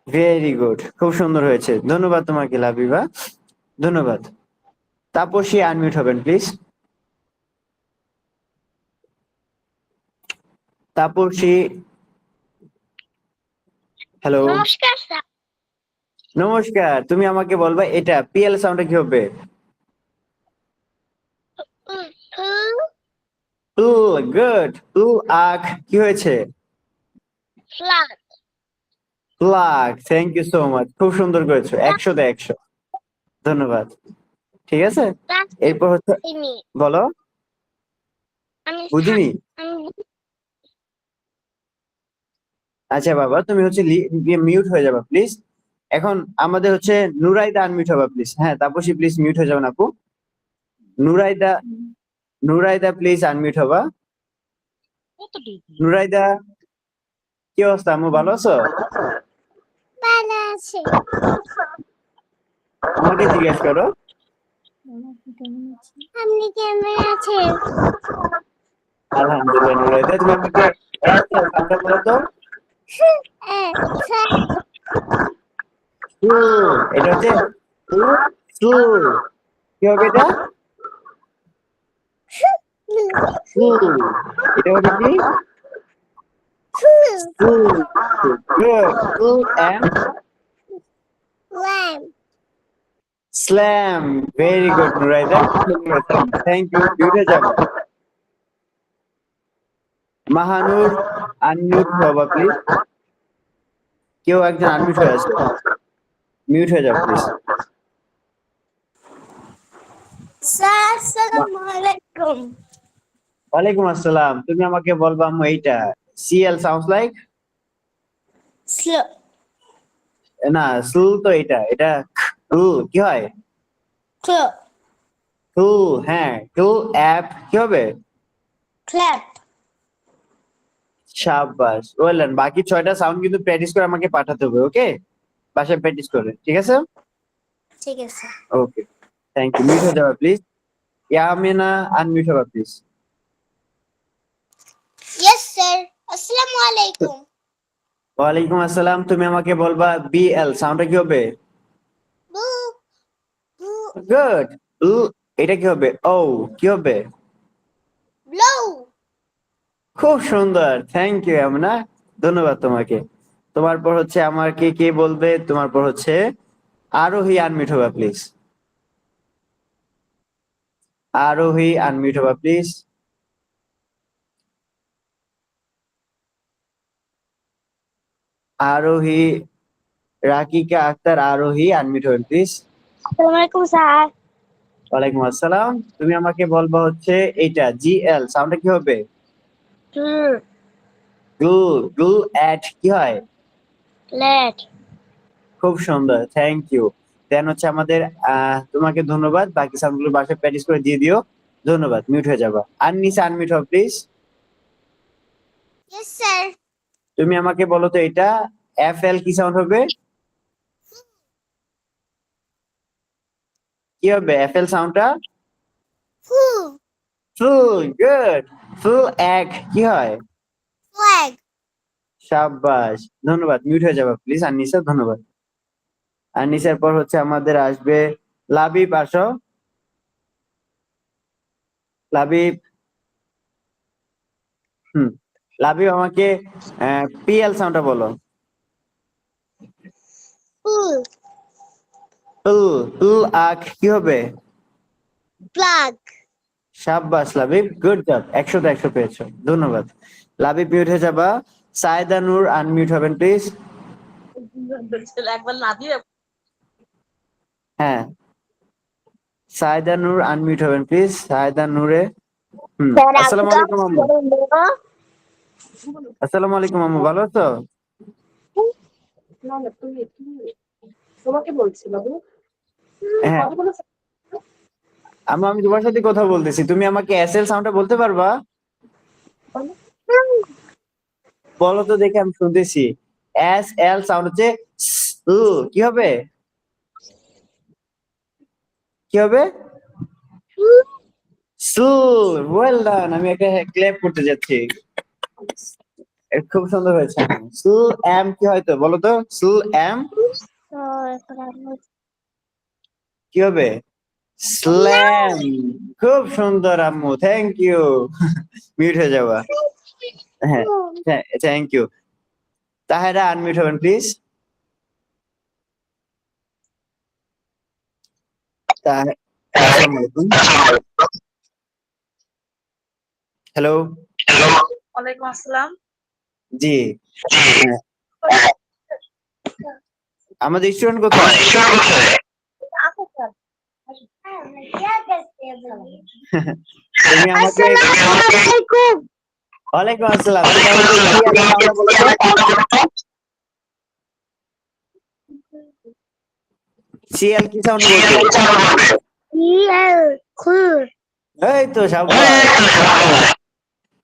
ভেরি গুড, খুব সুন্দর হয়েছে, ধন্যবাদ তোমাকে লাবিবা, ধন্যবাদ। তাপসী আনমিউট হবেন প্লিজ। তাপসী, হ্যালো। নমস্কার স্যার নমস্কার, তুমি আমাকে বলবা এটা পিএল সাউন্ডে কি হবে? গুড। আখ কি হয়েছে? Flag flag, thank you so much, খুব সুন্দর করেছো, 100 তে 100, ধন্যবাদ। ঠিক আছে, এরপর হচ্ছে বলো। আমি বুঝিনি। আচ্ছা বাবা, তুমি হচ্ছে মিউট হয়ে যাবা প্লিজ। এখন আমাদের হচ্ছে নুরাইদা আনমিউট হবা প্লিজ। হ্যাঁ তাপসী প্লিজ মিউট হয়ে যাবেন আপু। নুরাইদা, নুরাইদা প্লিজ আনমিউট হবা। নুরাইদা, কি অবস্থা আম্মু, ভালো আছো? ভালো আছে আমাকে জিজ্ঞেস করো। আপনি কেমন আছেন আলহামদুলিল্লাহ। নুরাইদা, তুমি আমাকে সাউন্ডটা বলো তো। এটা হচ্ছে কি হবে এটা? এটা হবে কি? Good. Full and slam. Very good, Nuraida. Thank you. Beauty job. Mahanur, unmute হবা প্লিজ। কেউ একজন আনমিউট হয়ে আছে, মিউট হয়ে যাও প্লিজ। স্যার আসসালামু আলাইকুম। ওয়ালাইকুম আসসালাম। তুমি আমাকে বলবা আম্মু এইটা সিএল সাউন্ডস লাইক স্লো না সুল তো এটা এটা কি হয়? ক্লো হ্যাঁ অ্যাপ কি হবে? ক্ল্যাপ। শাবাশ, ওয়েল ডান। বাকি 6টা সাউন্ড কিন্তু প্র্যাকটিস করে আমাকে পাঠাতে হবে, ওকে? বাসায় প্র্যাকটিস করে, ঠিক আছে? ঠিক আছে। ওকে, থ্যাংক ইউ। মিউট হয়ে যাবে প্লিজ। ইয়ামিনা আনমিউট হবা প্লিজ। Yes sir. আসসালামু আলাইকুম। ওয়ালাইকুম আসসালাম। তুমি আমাকে বলবা বিএল সাউন্ডটা কি হবে? বু বু গুড। এটা কি হবে? ও কি হবে? ব্লো। খুব সুন্দর, থ্যাংক ইউ ইয়ামিনা, ধন্যবাদ তোমাকে। তোমার পর হচ্ছে আমাকে কে বলবে? তোমার পর হচ্ছে আরোহী আনমিউট হবা প্লিজ। আরোহী আনমিউট হবা প্লিজ। আরোহী, রাকিকা আক্তার আরোহী আনমিউট হবেন প্লিজ। আসসালামু আলাইকুম স্যার। ওয়ালাইকুম আসসালাম। তুমি আমাকে বলবা হচ্ছে এইটা জিএল সাউন্ডটা কি হবে? গুল এট কি হয়? লেট। খুব সুন্দর, থ্যাংক ইউ। দেন হচ্ছে আমাদের তোমাকে ধন্যবাদ। বাকি সাউন্ডগুলো বাসায় প্র্যাকটিস করে দিয়ে দিও। ধন্যবাদ। মিউট হয়ে যাবা। আননিসা আনমিউট হও প্লিজ। Yes sir. তুমি আমাকে বলো তো এটা এফএল কি সাউন্ড হবে? কি হবে এফএল সাউন্ডটা? ফু ফুল। গুড। ফুল এক কি হয়? ফ্ল্যাগ। শাবাশ, ধন্যবাদ। মিউট হয়ে যাবা প্লিজ আননিসা, ধন্যবাদ। আননিসার পর হচ্ছে আমাদের আসবে লাবিব। আসো লাবিব। লাবিব আমাকে পিএল সাউন্ডটা বলো। ফুল আখ কি হবে? প্লাগ। শাবাশ লাবিব, গুড জব। 100তে 100 পেয়েছো, ধন্যবাদ। লাবিব মিউট হয়ে যাবা। সায়েদা নূর আনমিউট হবেন প্লিজ। একবার না দিয়ে হ্যাঁ, সায়েদা নূর আনমিউট হবেন প্লিজ। সায়েদা নূরে আসসালামু আলাইকুম আম্মু। আসসালামু আলাইকুম আম্মু, ভালো আছো? তোমাকে বলছি বাবু। হ্যাঁ আম্মু, আমি তোমার সাথে কথা বলতেছি। তুমি আমাকে এসএল সাউন্ডটা বলতে পারবা? বলো তো দেখে, আমি শুনতেছি। এস এল সাউন্ড হচ্ছে কি হবে? কি হবে? সুল। Well done. আমি একটা ক্ল্যাপ করতে যাচ্ছি। খুব সুন্দর হয়েছে। সুল এম কি হয়তো বলো তো? সুল এম কি হবে? স্ল্যাম। খুব সুন্দর আম্মু, থ্যাংক ইউ। মিউট হয়ে যাবা। হ্যাঁ, থ্যাংক ইউ। তাহেরা আনমিউট হবেন প্লিজ। আসসালামু আলাইকুম। হ্যালো। ওয়ালাইকুম আসসালাম। জি। হ্যাঁ। আমাদের স্টুডেন্ট কোথায়? তুমি আমাকে ওয়ালাইকুম আসসালাম। তুমি আমাকে সিএল সাউন্ডটা বলো তো। সিএল কি সাউন্ড বলতে? ইএল খুল। এই তো শাবাশ।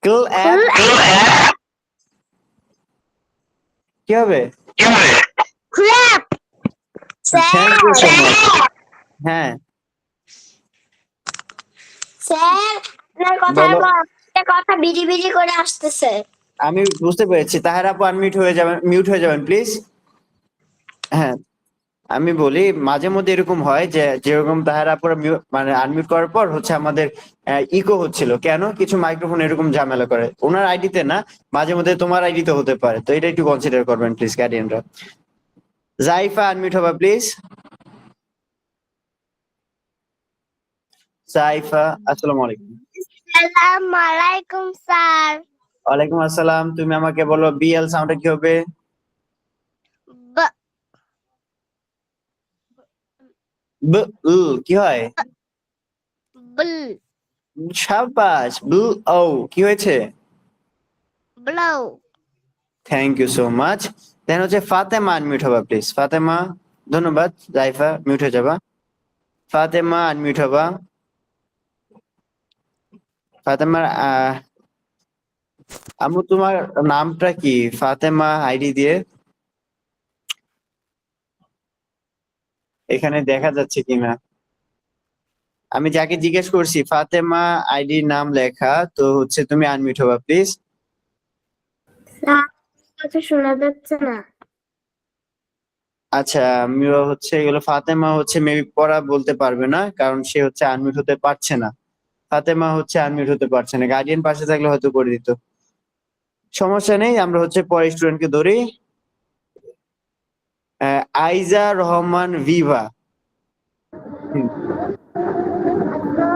কুল অ্যাপ কি হবে? Clap. Thank you so much. হ্যাঁ স্যার আপনার কথার বলো। পর একটা কথা বিড়ি বিড়ি করে আসতেছে। আমি বুঝতে পেরেছি। তাহেরা আপু আনমিউট হয়ে যাবেন, মিউট হয়ে যাবেন প্লিজ। হ্যাঁ, আমি বলি মাঝে মধ্যে এরকম হয় যে যেরকম তাহারা পুরো মানে আনমিউট করার পর হচ্ছে আমাদের ইকো হচ্ছিল, কেন কিছু মাইক্রোফোন এরকম ঝামেলা করে, ওনার আইডিতে না, মাঝে মধ্যে তোমার আইডিতে হতে পারে, তো এটা একটু কনসিডার করবেন প্লিজ গার্ডিয়ানরা। জাইফা আনমিউট হবা প্লিজ। জাইফা, আসসালামু আলাইকুম। আসসালামু আলাইকুম স্যার। ওয়ালাইকুম আসসালাম। তুমি আমাকে বলো বিএল সাউন্ডটা কি হবে? ব উ কি হয়? বল শাবাশ। বু ও কি হয়েছে? ব্লাউ থ্যাংক ইউ সো মাচ। দেন হচ্ছে ফাতেমা আনমিউট হবা প্লিজ। ফাতেমা, ধন্যবাদ। জাইফা মিউট হয়ে যাবা। ফাতেমা আনমিউট হবা। ফাতেমা আম্মু তোমার নামটা কি? ফাতেমা আইডি দিয়ে এখানে দেখা যাচ্ছে কিনা। আমি যাকে জিজ্ঞেস করছি ফাতেমা আইডি নাম লেখা, তো হচ্ছে তুমি আনমিউট হবা প্লিজ। স্যার কথা শোনা যাচ্ছে না। আচ্ছা, আমিও হচ্ছে এগুলো ফাতেমা হচ্ছে মেবি পড়া বলতে পারবে না, কারণ সে হচ্ছে আনমিউট হতে পারছে না। ফাতেমা হচ্ছে আনমিউট হতে পারছে না, গার্ডিয়ান পাশে থাকলে হয়তো করে দিত। সমস্যা নেই, আমরা হচ্ছে পরের স্টুডেন্টকে ধরি। আইজা রহমান ভিভা। হুম,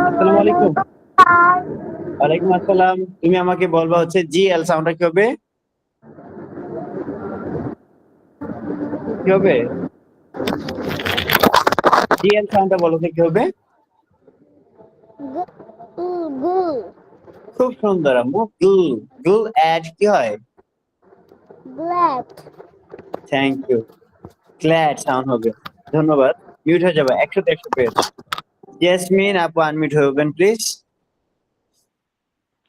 আসসালামু আলাইকুম। ওয়ালাইকুম আসসালাম। তুমি আমাকে বলবা হচ্ছে জিএল সাউন্ডটা কি হবে? কি হবে? জিএল সাউন্ডটা বলো তো কি হবে? গু খুব সুন্দর আম্মু। গুল। গুল অ্যাড কি হয়? Black thank you. Glad sound হবে। ধন্যবাদ। মিউট হয়ে যাবে। 100 পেয়েছে। জেসমিন আপু আনমিউট হবেন প্লিজ।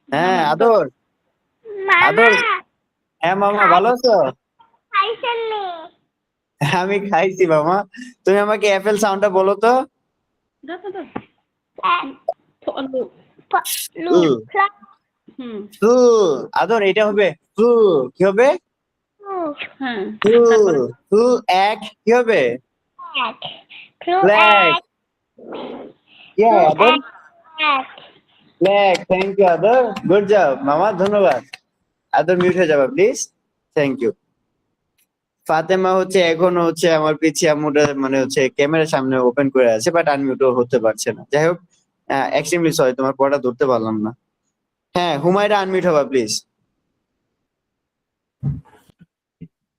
হ্যাঁ আদর। আদর। হ্যাঁ মামা ভালো আছো? খাইছেননি? আমি খাইছি মামা। তুমি আমাকে এফএল সাউন্ডটা বলো তো। লু ফু। আদর এটা হবে ফু। কি হবে? হ্যাঁ ফু। ফু এক কি হবে? ফ্ল্যাগ। কি হয় আদর? ফ্ল্যাগ। থ্যাংক ইউ আদর। গুড জব মামা, ধন্যবাদ। আদর মিউট হয়ে যাবে প্লিজ। Thank you. ফাতেমা হচ্ছে এখন হচ্ছে আমার পিছিয়ে আম্মুটা মানে হচ্ছে ক্যামেরার সামনে ওপেন করে আছে, বাট আনমিউট হতে পারছে না। যাই হোক, এক্সট্রিমলি সরি, তোমার পড়া ধরতে পারলাম না। হ্যাঁ হুমায়রা আনমিউট হবা প্লিজ।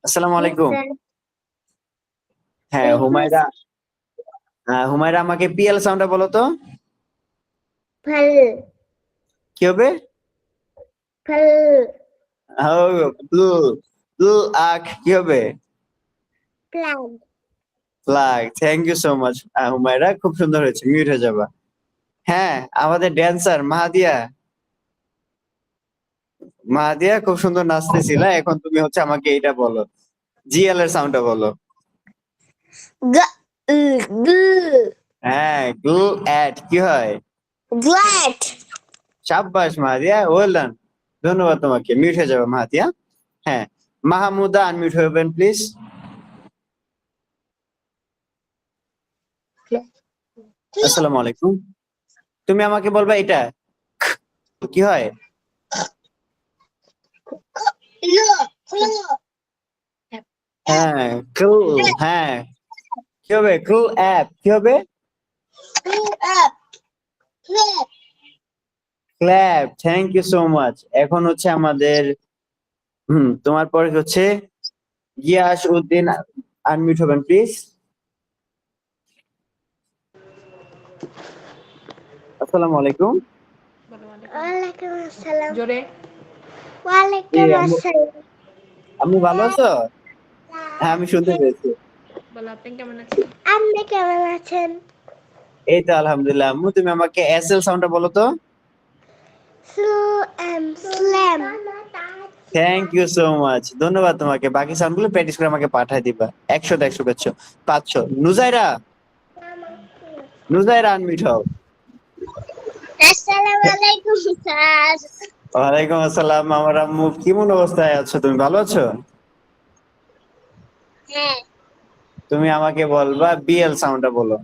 আসসালামু আলাইকুম। হ্যাঁ হুমায়রা। হুমায়রা আমাকে পিএল সাউন্ডটা বলো তো। ফল কি হবে? ফল ব্লু। ব্লু আখ কি হবে? Plug flag. Thank you so much Humaira, খুব সুন্দর হয়েছে। মিউট হয়ে যাবা। হ্যাঁ আমাদের ড্যান্সার মাহাদিয়া। মাহাদিয়া খুব সুন্দর নাচতেছিল, এখন তুমি হচ্ছে আমাকে এটা বলো, জিএল এর সাউন্ডটা বলো। গু হ্যাঁ গ্লু অ্যাট কি হয়? গ্ল্যাড শাবাশ মাহাদিয়া, ওয়েল ডান। ধন্যবাদ তোমাকে। মিউট হয়ে যাবে মাহাদিয়া। হ্যাঁ মাহমুদা আনমিউট হবেন প্লিজ। আসসালামু আলাইকুম। তুমি আমাকে বলবা এটা কি হয়? হ্যাঁ কুল। হ্যাঁ কি হবে? কুল অ্যাপ কি হবে? Clap. Thank you so much. এখন হচ্ছে আমাদের তোমার পরে হচ্ছে গিয়াস উদ্দিন আনমিউট হবেন প্লিজ। আসসালামু আলাইকুম। ওয়ালাইকুম আসসালাম। জোরে জি ওয়ালাইকুম আম্মু, আসসালাম। আম্মু ভালো আছো? হ্যাঁ আমি শুনতে পেয়েছি। বলো, আপনি কেমন আছেন? আপনি কেমন আছেন? এই তো আলহামদুলিল্লাহ। আম্মু তুমি আমাকে এসএল সাউন্ডটা বলো তো। Slam thank you so much. ধন্যবাদ তোমাকে। বাকি সাউন্ডগুলো প্র্যাকটিস করে আমাকে পাঠিয়ে দিবা। 100 পেয়েছো। 500। নুজাইরা। নুজাইরা আনমিউট হও। আসসালামু আলাইকুম স্যার। ওয়ালাইকুম আসসালাম। আমার আম্মু কেমন অবস্থায় আছো? তুমি ভালো আছো? হ্যাঁ তুমি আমাকে বলবা বিএল সাউন্ডটা বলো।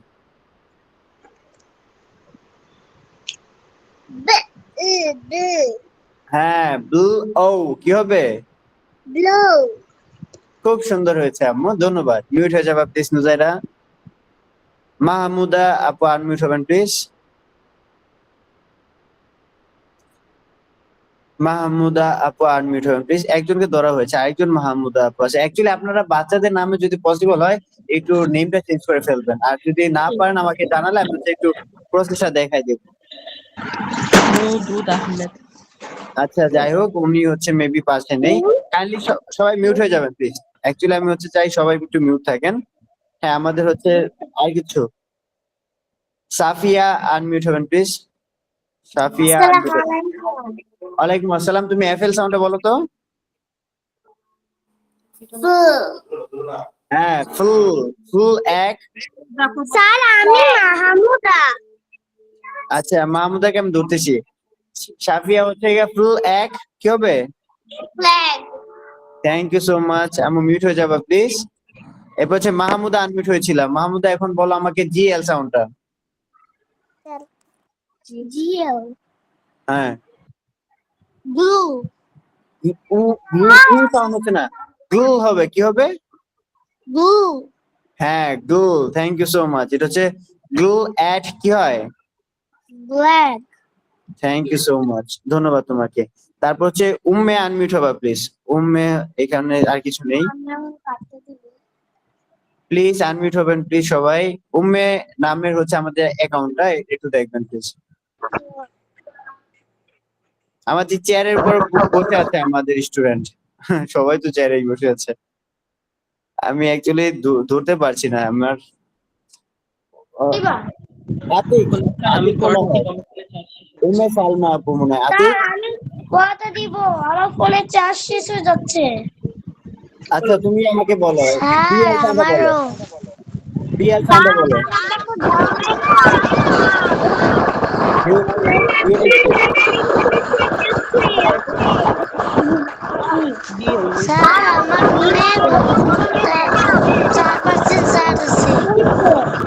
হ্যাঁ, ব্লু। ও কি হবে? ব্লু। খুব সুন্দর হয়েছে আম্মু, ধন্যবাদ। মিউট হয়ে যাবে প্লিজ নুজাইরা। মাহমুদা আপু আনমিউট হবেন প্লিজ। মাহমুদা আপু আনমিউট হবেন প্লিজ। একজনকে ধরা হয়েছে, আরেকজন মাহমুদা আপু আছে। অ্যাকচুয়ালি আপনারা বাচ্চাদের নামে যদি পসিবল হয় একটু নেমটা চেঞ্জ করে ফেলবেন, আর যদি না পারেন আমাকে জানালে আমি হচ্ছে একটু প্রসেসটা দেখাই দেব। মওদুদ আহমেদ। আচ্ছা যাই হোক, উনি হচ্ছে মেবি পাশে নেই। কাইন্ডলি সবাই মিউট হয়ে যাবেন প্লিজ। অ্যাকচুয়ালি আমি হচ্ছে চাই সবাই একটু মিউট থাকেন। হ্যাঁ, আমাদের হচ্ছে আর কিছু। সাফিয়া আনমিউট হবেন প্লিজ। সাফিয়া unmute হবেন। ওয়ালাইকুম আসসালাম। তুমি এফএল সাউন্ডে বলো তো। হ্যাঁ, ফুল। ফুল এক। স্যার আমি মাহমুদা। আচ্ছা, মাহমুদাকে আমি ধরতেছি। সাফিয়া হচ্ছে ফুল এক, কি হবে? Flag. Thank you so much. আমি মিউট হয়ে যাবা প্লিজ। এরপর হচ্ছে মাহমুদা আনমিউট হয়েছিল। মাহমুদা এখন বলো আমাকে জিএল সাউন্ডটা। জিও। হ্যাঁ, ব্লু। উ সাউন্ড হচ্ছে না, গ্লু হবে, কি হবে? ব্লু। হ্যাঁ, glue. Thank you so much. এটা হচ্ছে গ্লু অ্যাট কি হয়? Black. Thank you so much, ধন্যবাদ তোমাকে। তারপর হচ্ছে উম্মে আনমিউট হবা প্লিজ। উম্মে, এখানে আর কিছু নেই, প্লিজ আনমিউট হবেন প্লিজ সবাই। উম্মে নামের হচ্ছে আমাদের অ্যাকাউন্টটা একটু দেখবেন প্লিজ। আমাদের চেয়ারের উপর বসে আছে আমাদের স্টুডেন্ট, সবাই তো চেয়ারেই বসে আছে। আমি অ্যাকচুয়ালি ধরতে পারছি না আমার। আতিক, আমি আতিক বলা পড়াচ্ছি হয়। উম্মে সালমা আপু মনে হয়। আতিক, স্যার আমি কত দিব? আমার ফোনে চার্জ শেষ হয়ে যাচ্ছে। আচ্ছা তুমি আমাকে বলো স্যার বিএল সাউন্ডটা বলো। আমারও। বিএল সাউন্ডটা বলো। স্যার আমার ফোনে 4% চার্জ আছে।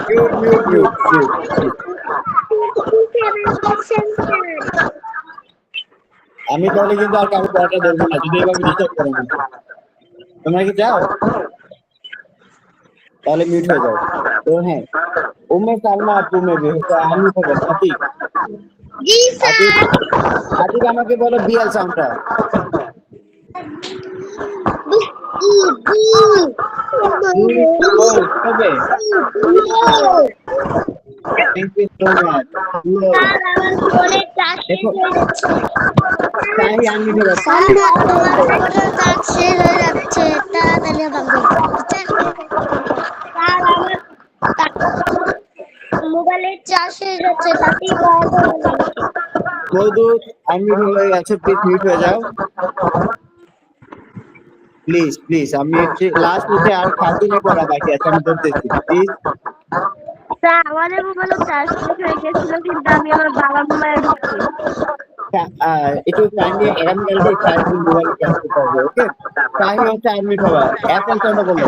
Mute mute mute mute. আমি তাহলে কিন্তু আর কারো পড়াটা ধরবো না যদি এভাবে ডিস্টার্ব করেন। তোমরা কি চাও? তাহলে মিউট হয়ে যাও। তো হ্যাঁ, উম্মে সালমা আপু মেবি হচ্ছে আমি হবেন। আতিক, জি আতিক, স্যার। আতিক আমাকে বলো বিএল সাউন্ডটা। ও হবে। Thank you so much. Sir আমার ফোনে চার্জ শেষ হয়ে যাচ্ছে। তাই আমি ধরো। স্যার আমার ফোনে চার্জ শেষ হয়ে যাচ্ছে, তাড়াতাড়ি ভাঙবে। স্যার আমার মোবাইলের চার্জ শেষ হচ্ছে, তাতেই তাড়াতাড়ি ভাঙবে। মওদুদ আনমিউট হয়ে গেছে, প্লিজ মিউট হয়ে যাও প্লিজ প্লিজ। আমি হচ্ছে লাস্ট হচ্ছে আর 7 দিনের পড়া বাকি আছে, আমি ধরতেছি প্লিজ। স্যার আমাদের মোবাইলে চার্জ শেষ হয়ে গেছিল, কিন্তু আমি আমার বাবার মোবাইলে ঢুকছি। একটু কাইন্ডলি আগামীকালকে সাহেবের মোবাইলে ক্লাস করতে হবে, ওকে? সাহেব হচ্ছে আনমিউট হওয়া। অ্যাপেল সাউন্ডটা বলো।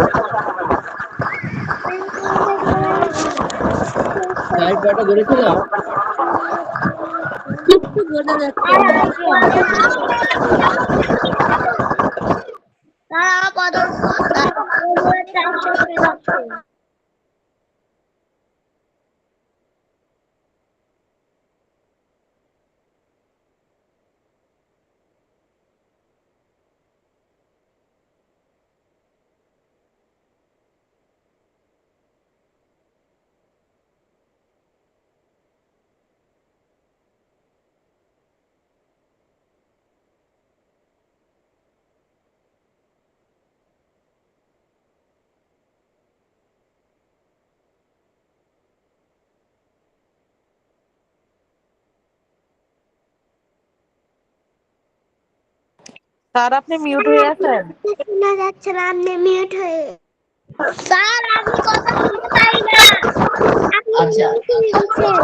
সাহেব কয়টা ধরেছিল? একটু বোঝা যাচ্ছে। স্যার আমার মোবাইলের চার্জ শেষ হয়ে যাচ্ছে। স্যার আপনি মিউট হয়ে আছেন। শোনা যাচ্ছে না, আপনি মিউট হয়ে। স্যার আমি কথা বলতে পারি না। আপনি আচ্ছা mute হয়ে গেছেন।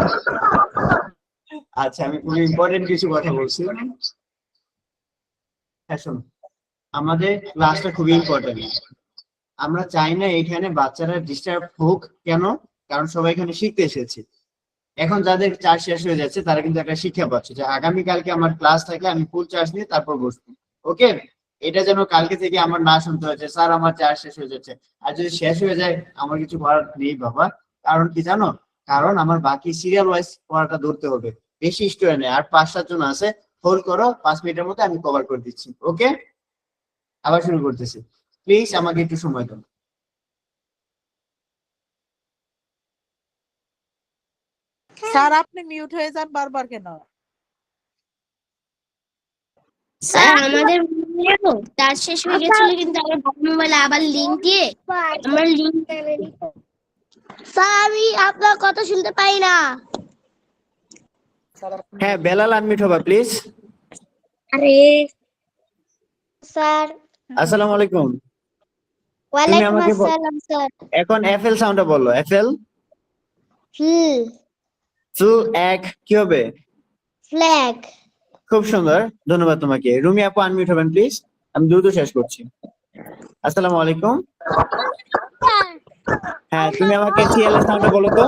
আচ্ছা, আমি খুব ইম্পর্টেন্ট কিছু কথা বলছি। হ্যাঁ শোনো, আমাদের ক্লাসটা খুবই ইম্পর্টেন্ট। আমরা চাই না এখানে বাচ্চারা ডিস্টার্ব হোক। কেন? কারণ সবাই এখানে শিখতে এসেছে। এখন যাদের চার্জ শেষ হয়ে যাচ্ছে তারা কিন্তু একটা শিক্ষা পাচ্ছে যে আগামীকালকে আমার ক্লাস থাকলে আমি ফুল চার্জ নিয়ে তারপর বসবো। ওকে, এটা যেন কালকে থেকে আমার না শুনতে হচ্ছে স্যার আমার চার্জ শেষ হয়ে যাচ্ছে। আর যদি শেষ হয়ে যায় আমার কিছু করার নেই বাবা। কারণ কি জানো? কারণ আমার বাকি সিরিয়াল ওয়াইজ পড়াটা ধরতে হবে। বেশি স্টুডেন্ট আর 5-7 জন আছে। হোল্ড করো, 5 মিনিটের মধ্যে আমি কভার করে দিচ্ছি। ওকে, আবার শুরু করতেছি। প্লিজ আমাকে একটু সময় দাও। স্যার আপনি মিউট হয়ে যান বারবার কেন? স্যার আমাদের চার্জ শেষ হয়ে গেছিল কিন্তু আমার বাবার মোবাইলে আবার লিংক দিয়ে আমার লিংক স্যার আমি আপনার কথা শুনতে পাই না। হ্যাঁ বেলাল, আনমিউট হবা প্লিজ। আরে স্যার আসসালামু আলাইকুম। ওয়ালাইকুম আমাকে আসসালাম স্যার। এখন এফএল সাউন্ডটা বলো। এফএল ফ্ল এক কি হবে? ফ্ল্যাগ। খুব সুন্দর, ধন্যবাদ তোমাকে। রুমি আপু আনমিউট হবেন প্লিজ, আমি দ্রুত শেষ করছি। আসসালামু আলাইকুম। হ্যাঁ তুমি আমাকে সিএল এর সাউন্ডটা বলো তো।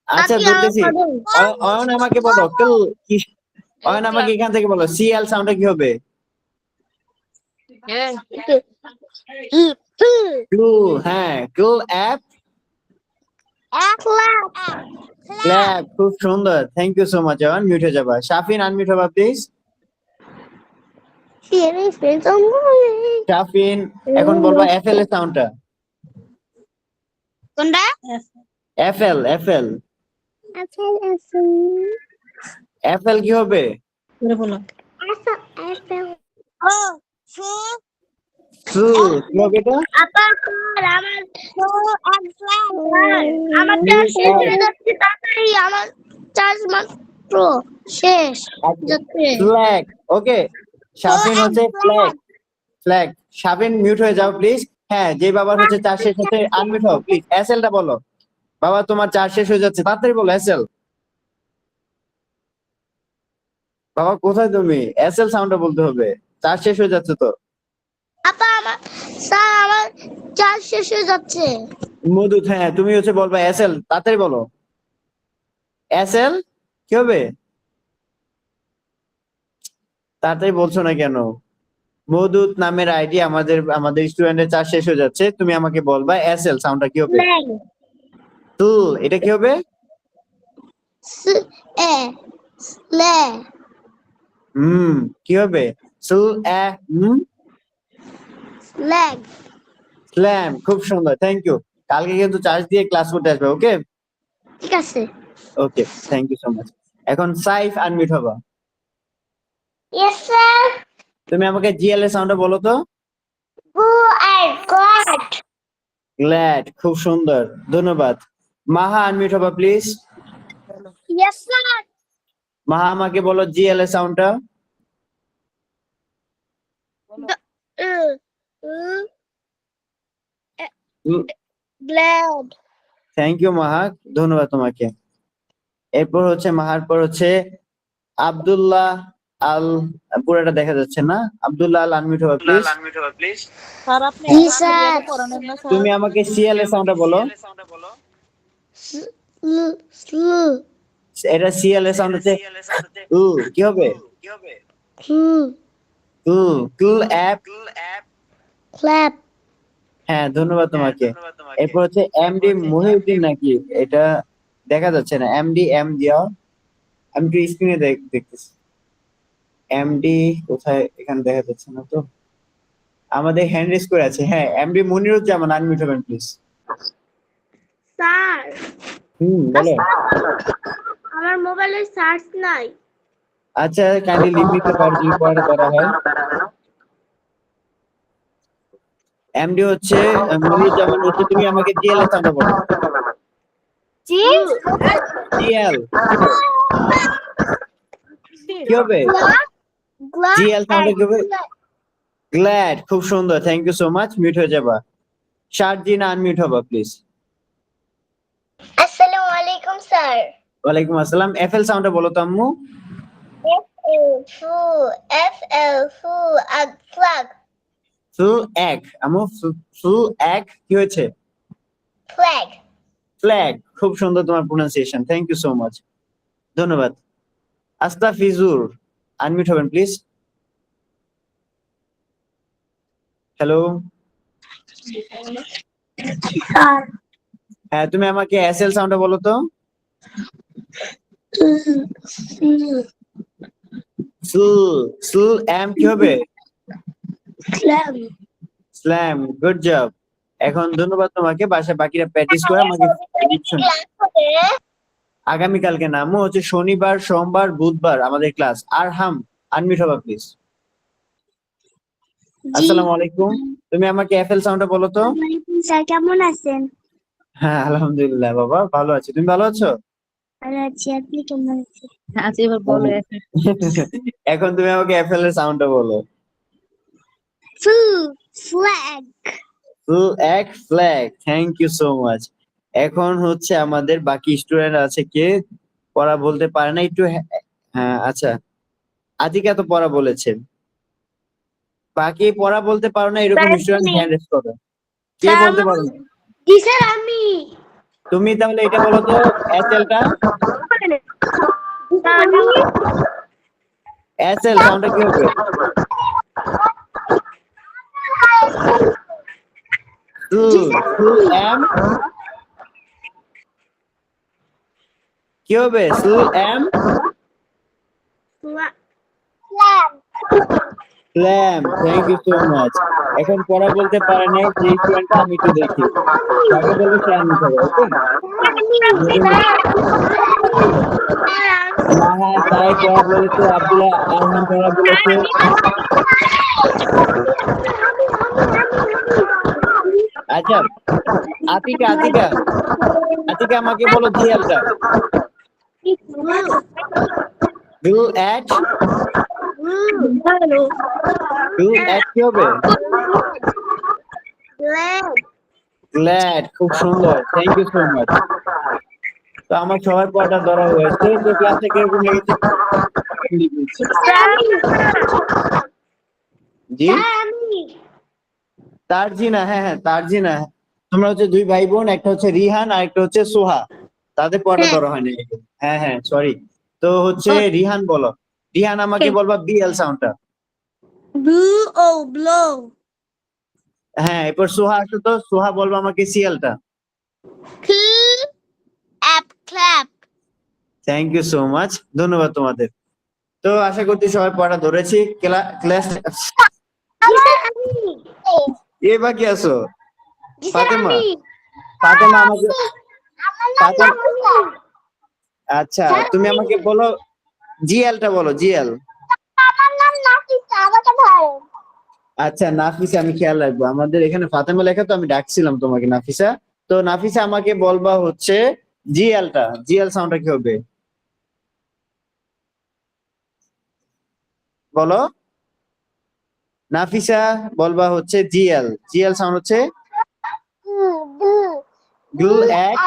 আচ্ছা বলতেছি। অয়ন আমাকে বলো অয়ন আমাকে এখান থেকে বলো সিএল সাউন্ডটা কি হবে? ক্লু। হ্যাঁ ক্লু অ্যাপ ক্ল্যাপ। খুব সুন্দর, thank you so much. Ayon mute হয়ে যাবা। শাফিন আনমিউট হবা প্লিজ। শাফিন এখন বলবা এফএল এর সাউন্ডটা। কোনটা? এফএল এফএল এফএল কি হবে? ফ্লু কি হবে এটা? আমার চার্জ শেষ হয়ে যাচ্ছে তাড়াতাড়ি, আমার চার্জ মাত্র শেষ যাচ্ছে। ফ্ল্যাগ। ওকে, শাফিন হচ্ছে ফ্ল্যাগ। ফ্ল্যাগ। শাফিন মিউট হয়ে যাও প্লিজ। হ্যাঁ যে বাবার হচ্ছে চার্জ শেষ হচ্ছে আনমিউট হও প্লিজ। এসএলটা বলো। বাবা তোমার চার্জ শেষ হয়ে যাচ্ছে, তাড়াতাড়ি বলো এসএল। বাবা কোথায় তুমি? এসএল সাউন্ডটা বলতে হবে, চার্জ শেষ হয়ে যাচ্ছে তো। আপা আমার স্যার আমার চার্জ শেষ হয়ে যাচ্ছে। মধু হ্যাঁ তুমি হচ্ছে বলবা এসএল, তাড়াতাড়ি বলো এসএল কি হবে? তাড়াতাড়ি বলছো না কেন? মধুত নামের আইডি আমাদের স্টুডেন্টের চার্জ শেষ হয়ে যাচ্ছে, তুমি আমাকে বলবা এসএল সাউন্ডটা কি হবে? এটা কি হবে? কি হবে? স্ল্যাম। খুব সুন্দর, থ্যাংক ইউ। কালকে কিন্তু চার্জ দিয়ে ক্লাস করতে আসবে। ওকে ঠিক আছে। ওকে, থ্যাংক ইউ সো মাচ। এখন সাইফ আনমিউট হবা। Yes sir. তুমি আমাকে জিএল এর সাউন্ডটা বলো তো। গ্ল্যাড। খুব সুন্দর, ধন্যবাদ। মাহা আনমিউট হবা প্লিজ। Yes sir. মাহা আমাকে বলো জিএল এর সাউন্ডটা। গ্ল্যাড। থ্যাংক ইউ মাহা, ধন্যবাদ তোমাকে। এরপর হচ্ছে মাহার পর হচ্ছে আব্দুল্লাহ আল, পুরোটা দেখা যাচ্ছে না। আব্দুল্লাহ আল আনমিউট হবা প্লিজ। স্যার আপনি জি স্যার। পড়ানোর না স্যার? তুমি আমাকে সিএল এর সাউন্ডটা বলো। এটা সিএল এর সাউন্ড হচ্ছে কি হবে? App clap. হ্যাঁ ধন্যবাদ তোমাকে। এরপর হচ্ছে এমডি মহিউদ্দিন নাকি, এটা দেখা যাচ্ছে না। এমডি এম দিয়া, আমি একটু স্ক্রিনে দেখতেছি। এমডি কোথায়? এখানে দেখা যাচ্ছে না তো। আমাদের হ্যান্ড রেজ করে আছে। হ্যাঁ এমডি মনিরুজ্জামান আনমিউট হবেন প্লিজ। স্যার বলো। আমার মোবাইলে চার্জ নাই। আচ্ছা কাইন্ডলি লিভ দিতে পারো যদি পরে করা হয়। এমডি হচ্ছে মনিরুজ্জামান হচ্ছে, তুমি আমাকে জিএল এর সাউন্ডটা বলো। জি জিএল কি হবে? জিএল সাউন্ড কি হবে? গ্ল্যাড। খুব সুন্দর, thank you so much. Mute হয়ে যাবা। শারজিনা আনমিউট হবা প্লিজ। আসসালামু আলাইকুম স্যার। ওয়ালাইকুম আসসালাম। এফএল সাউন্ডটা বলো তো আম্মু। ফুল এক আমু ফুল এক কি হয়েছে ফ্ল্যাগ খুব সুন্দর তোমার pronunciation thank you so much ধন্যবাদ আস্তাফিজুর আনমিউট হবেন প্লিজ হ্যালো হ্যাঁ তুমি আমাকে এসএল সাউন্ডটা বলো তো ফুল এম কি হবে স্ল্যাম গুড জব এখন ধন্যবাদ তোমাকে বাসায় বাকিরা প্র্যাকটিস করে আমাকে prediction। আগামীকালকে নামও হচ্ছে শনিবার সোমবার বুধবার আমাদের ক্লাস আর হাম আনমিউট হবা প্লিজ আসসালামু আলাইকুম তুমি আমাকে এফএল সাউন্ডটা বলো তো স্যার কেমন আছেন? হ্যাঁ আলহামদুলিল্লাহ বাবা ভালো আছি তুমি ভালো আছো ভালো আছি, আপনি কেমন আছেন? আচ্ছা এবার বলো এখন তুমি আমাকে এফএল এর সাউন্ডটা বলো ফ্ল্যাগ ফুল এক flag thank you so much এখন হচ্ছে আমাদের বাকি স্টুডেন্ট আছে কে পড়া বলতে পারে না একটু হ্যাঁ আচ্ছা আতিকা তো পড়া বলেছে বাকি পড়া বলতে পারো না এরকম স্টুডেন্ট হ্যান্ড রেজ করো কে বলতে পারো না জি স্যার আমি তুমি তাহলে এটা বলো তো এসএলটা এসএল সাউন্ডটা কি হবে ফুল এম কি হবে ফুল এম slam thank you so much এখন পড়া বলতে পারে না যে স্টুডেন্টটা আমি একটু দেখি তাকে বলবো সে আমি খাবো ওকে হ্যাঁ তাই পড়া বলেছে আব্দুল্লাহ আহমান পড়া বলেছে আচ্ছা আতিকা আতিকা আতিকা আমাকে বলো জিএলটা ব্লু অ্যাট ব্লু অ্যাট কি হবে গ্ল্যাড খুব সুন্দর থ্যাংক ইউ সো মাচ তো আমার সবার পড়াটা ধরা হয়েছে তো ক্লাসে কিরকম লেগেছে জি তারজিনা হ্যাঁ হ্যাঁ তারজিনা তোমরা হচ্ছে দুই ভাই বোন একটা হচ্ছে রিহান আর একটা হচ্ছে সোহা তাদের পড়াটা ধরা হয়নি হ্যাঁ হ্যাঁ সরি তো হচ্ছে রিহান বলো রিহান আমাকে বলবা বিএল সাউন্ডটা ব্লো হ্যাঁ এরপর সোহা আসো তো সোহা বলবো আমাকে সিএলটা clap thank you so much ধন্যবাদ তোমাদের তো আশা করছি সবাই পড়া ধরেছি ক্লাস এ বাকি আছো ফাতেমা ফাতেমা আমাকে আচ্ছা তুমি আমাকে বলো জিএলটা বলো জিএল আচ্ছা নাফিসা আমি খেয়াল রাখবো আমাদের এখানে ফাতেমা লেখা তো আমি ডাকছিলাম তোমাকে নাফিসা তো নাফিসা আমাকে বলবা হচ্ছে জিএলটা জিএল সাউন্ডটা কি হবে বলো নাফিসা বলবা হচ্ছে জিএল জিএল সাউন্ড হচ্ছে গ্লু এক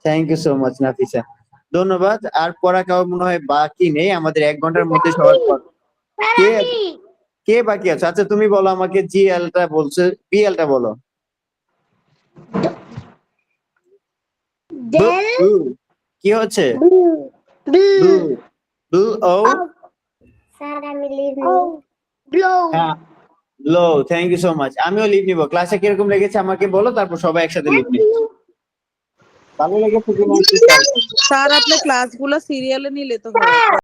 thank you so much Nafisa ধন্যবাদ আর পড়া কাউ মনে হয় বাকি নেই আমাদের 1 ঘন্টার মধ্যে সবার কে কে বাকি আছে আচ্ছা তুমি বলো আমাকে জিএলটা বলছে বিএলটা বলো কি হচ্ছে ব্লু ও স্যার আমি লিভ ব্লো হ্যাঁ blow thank you so much আমিও লিভ নিব ক্লাসে কিরকম লেগেছে আমাকে বলো তারপর সবাই একসাথে লিভ নিব ভালো লেগেছে কিনা স্যার আপনি ক্লাসগুলো সিরিয়ালে নিলে তো হয়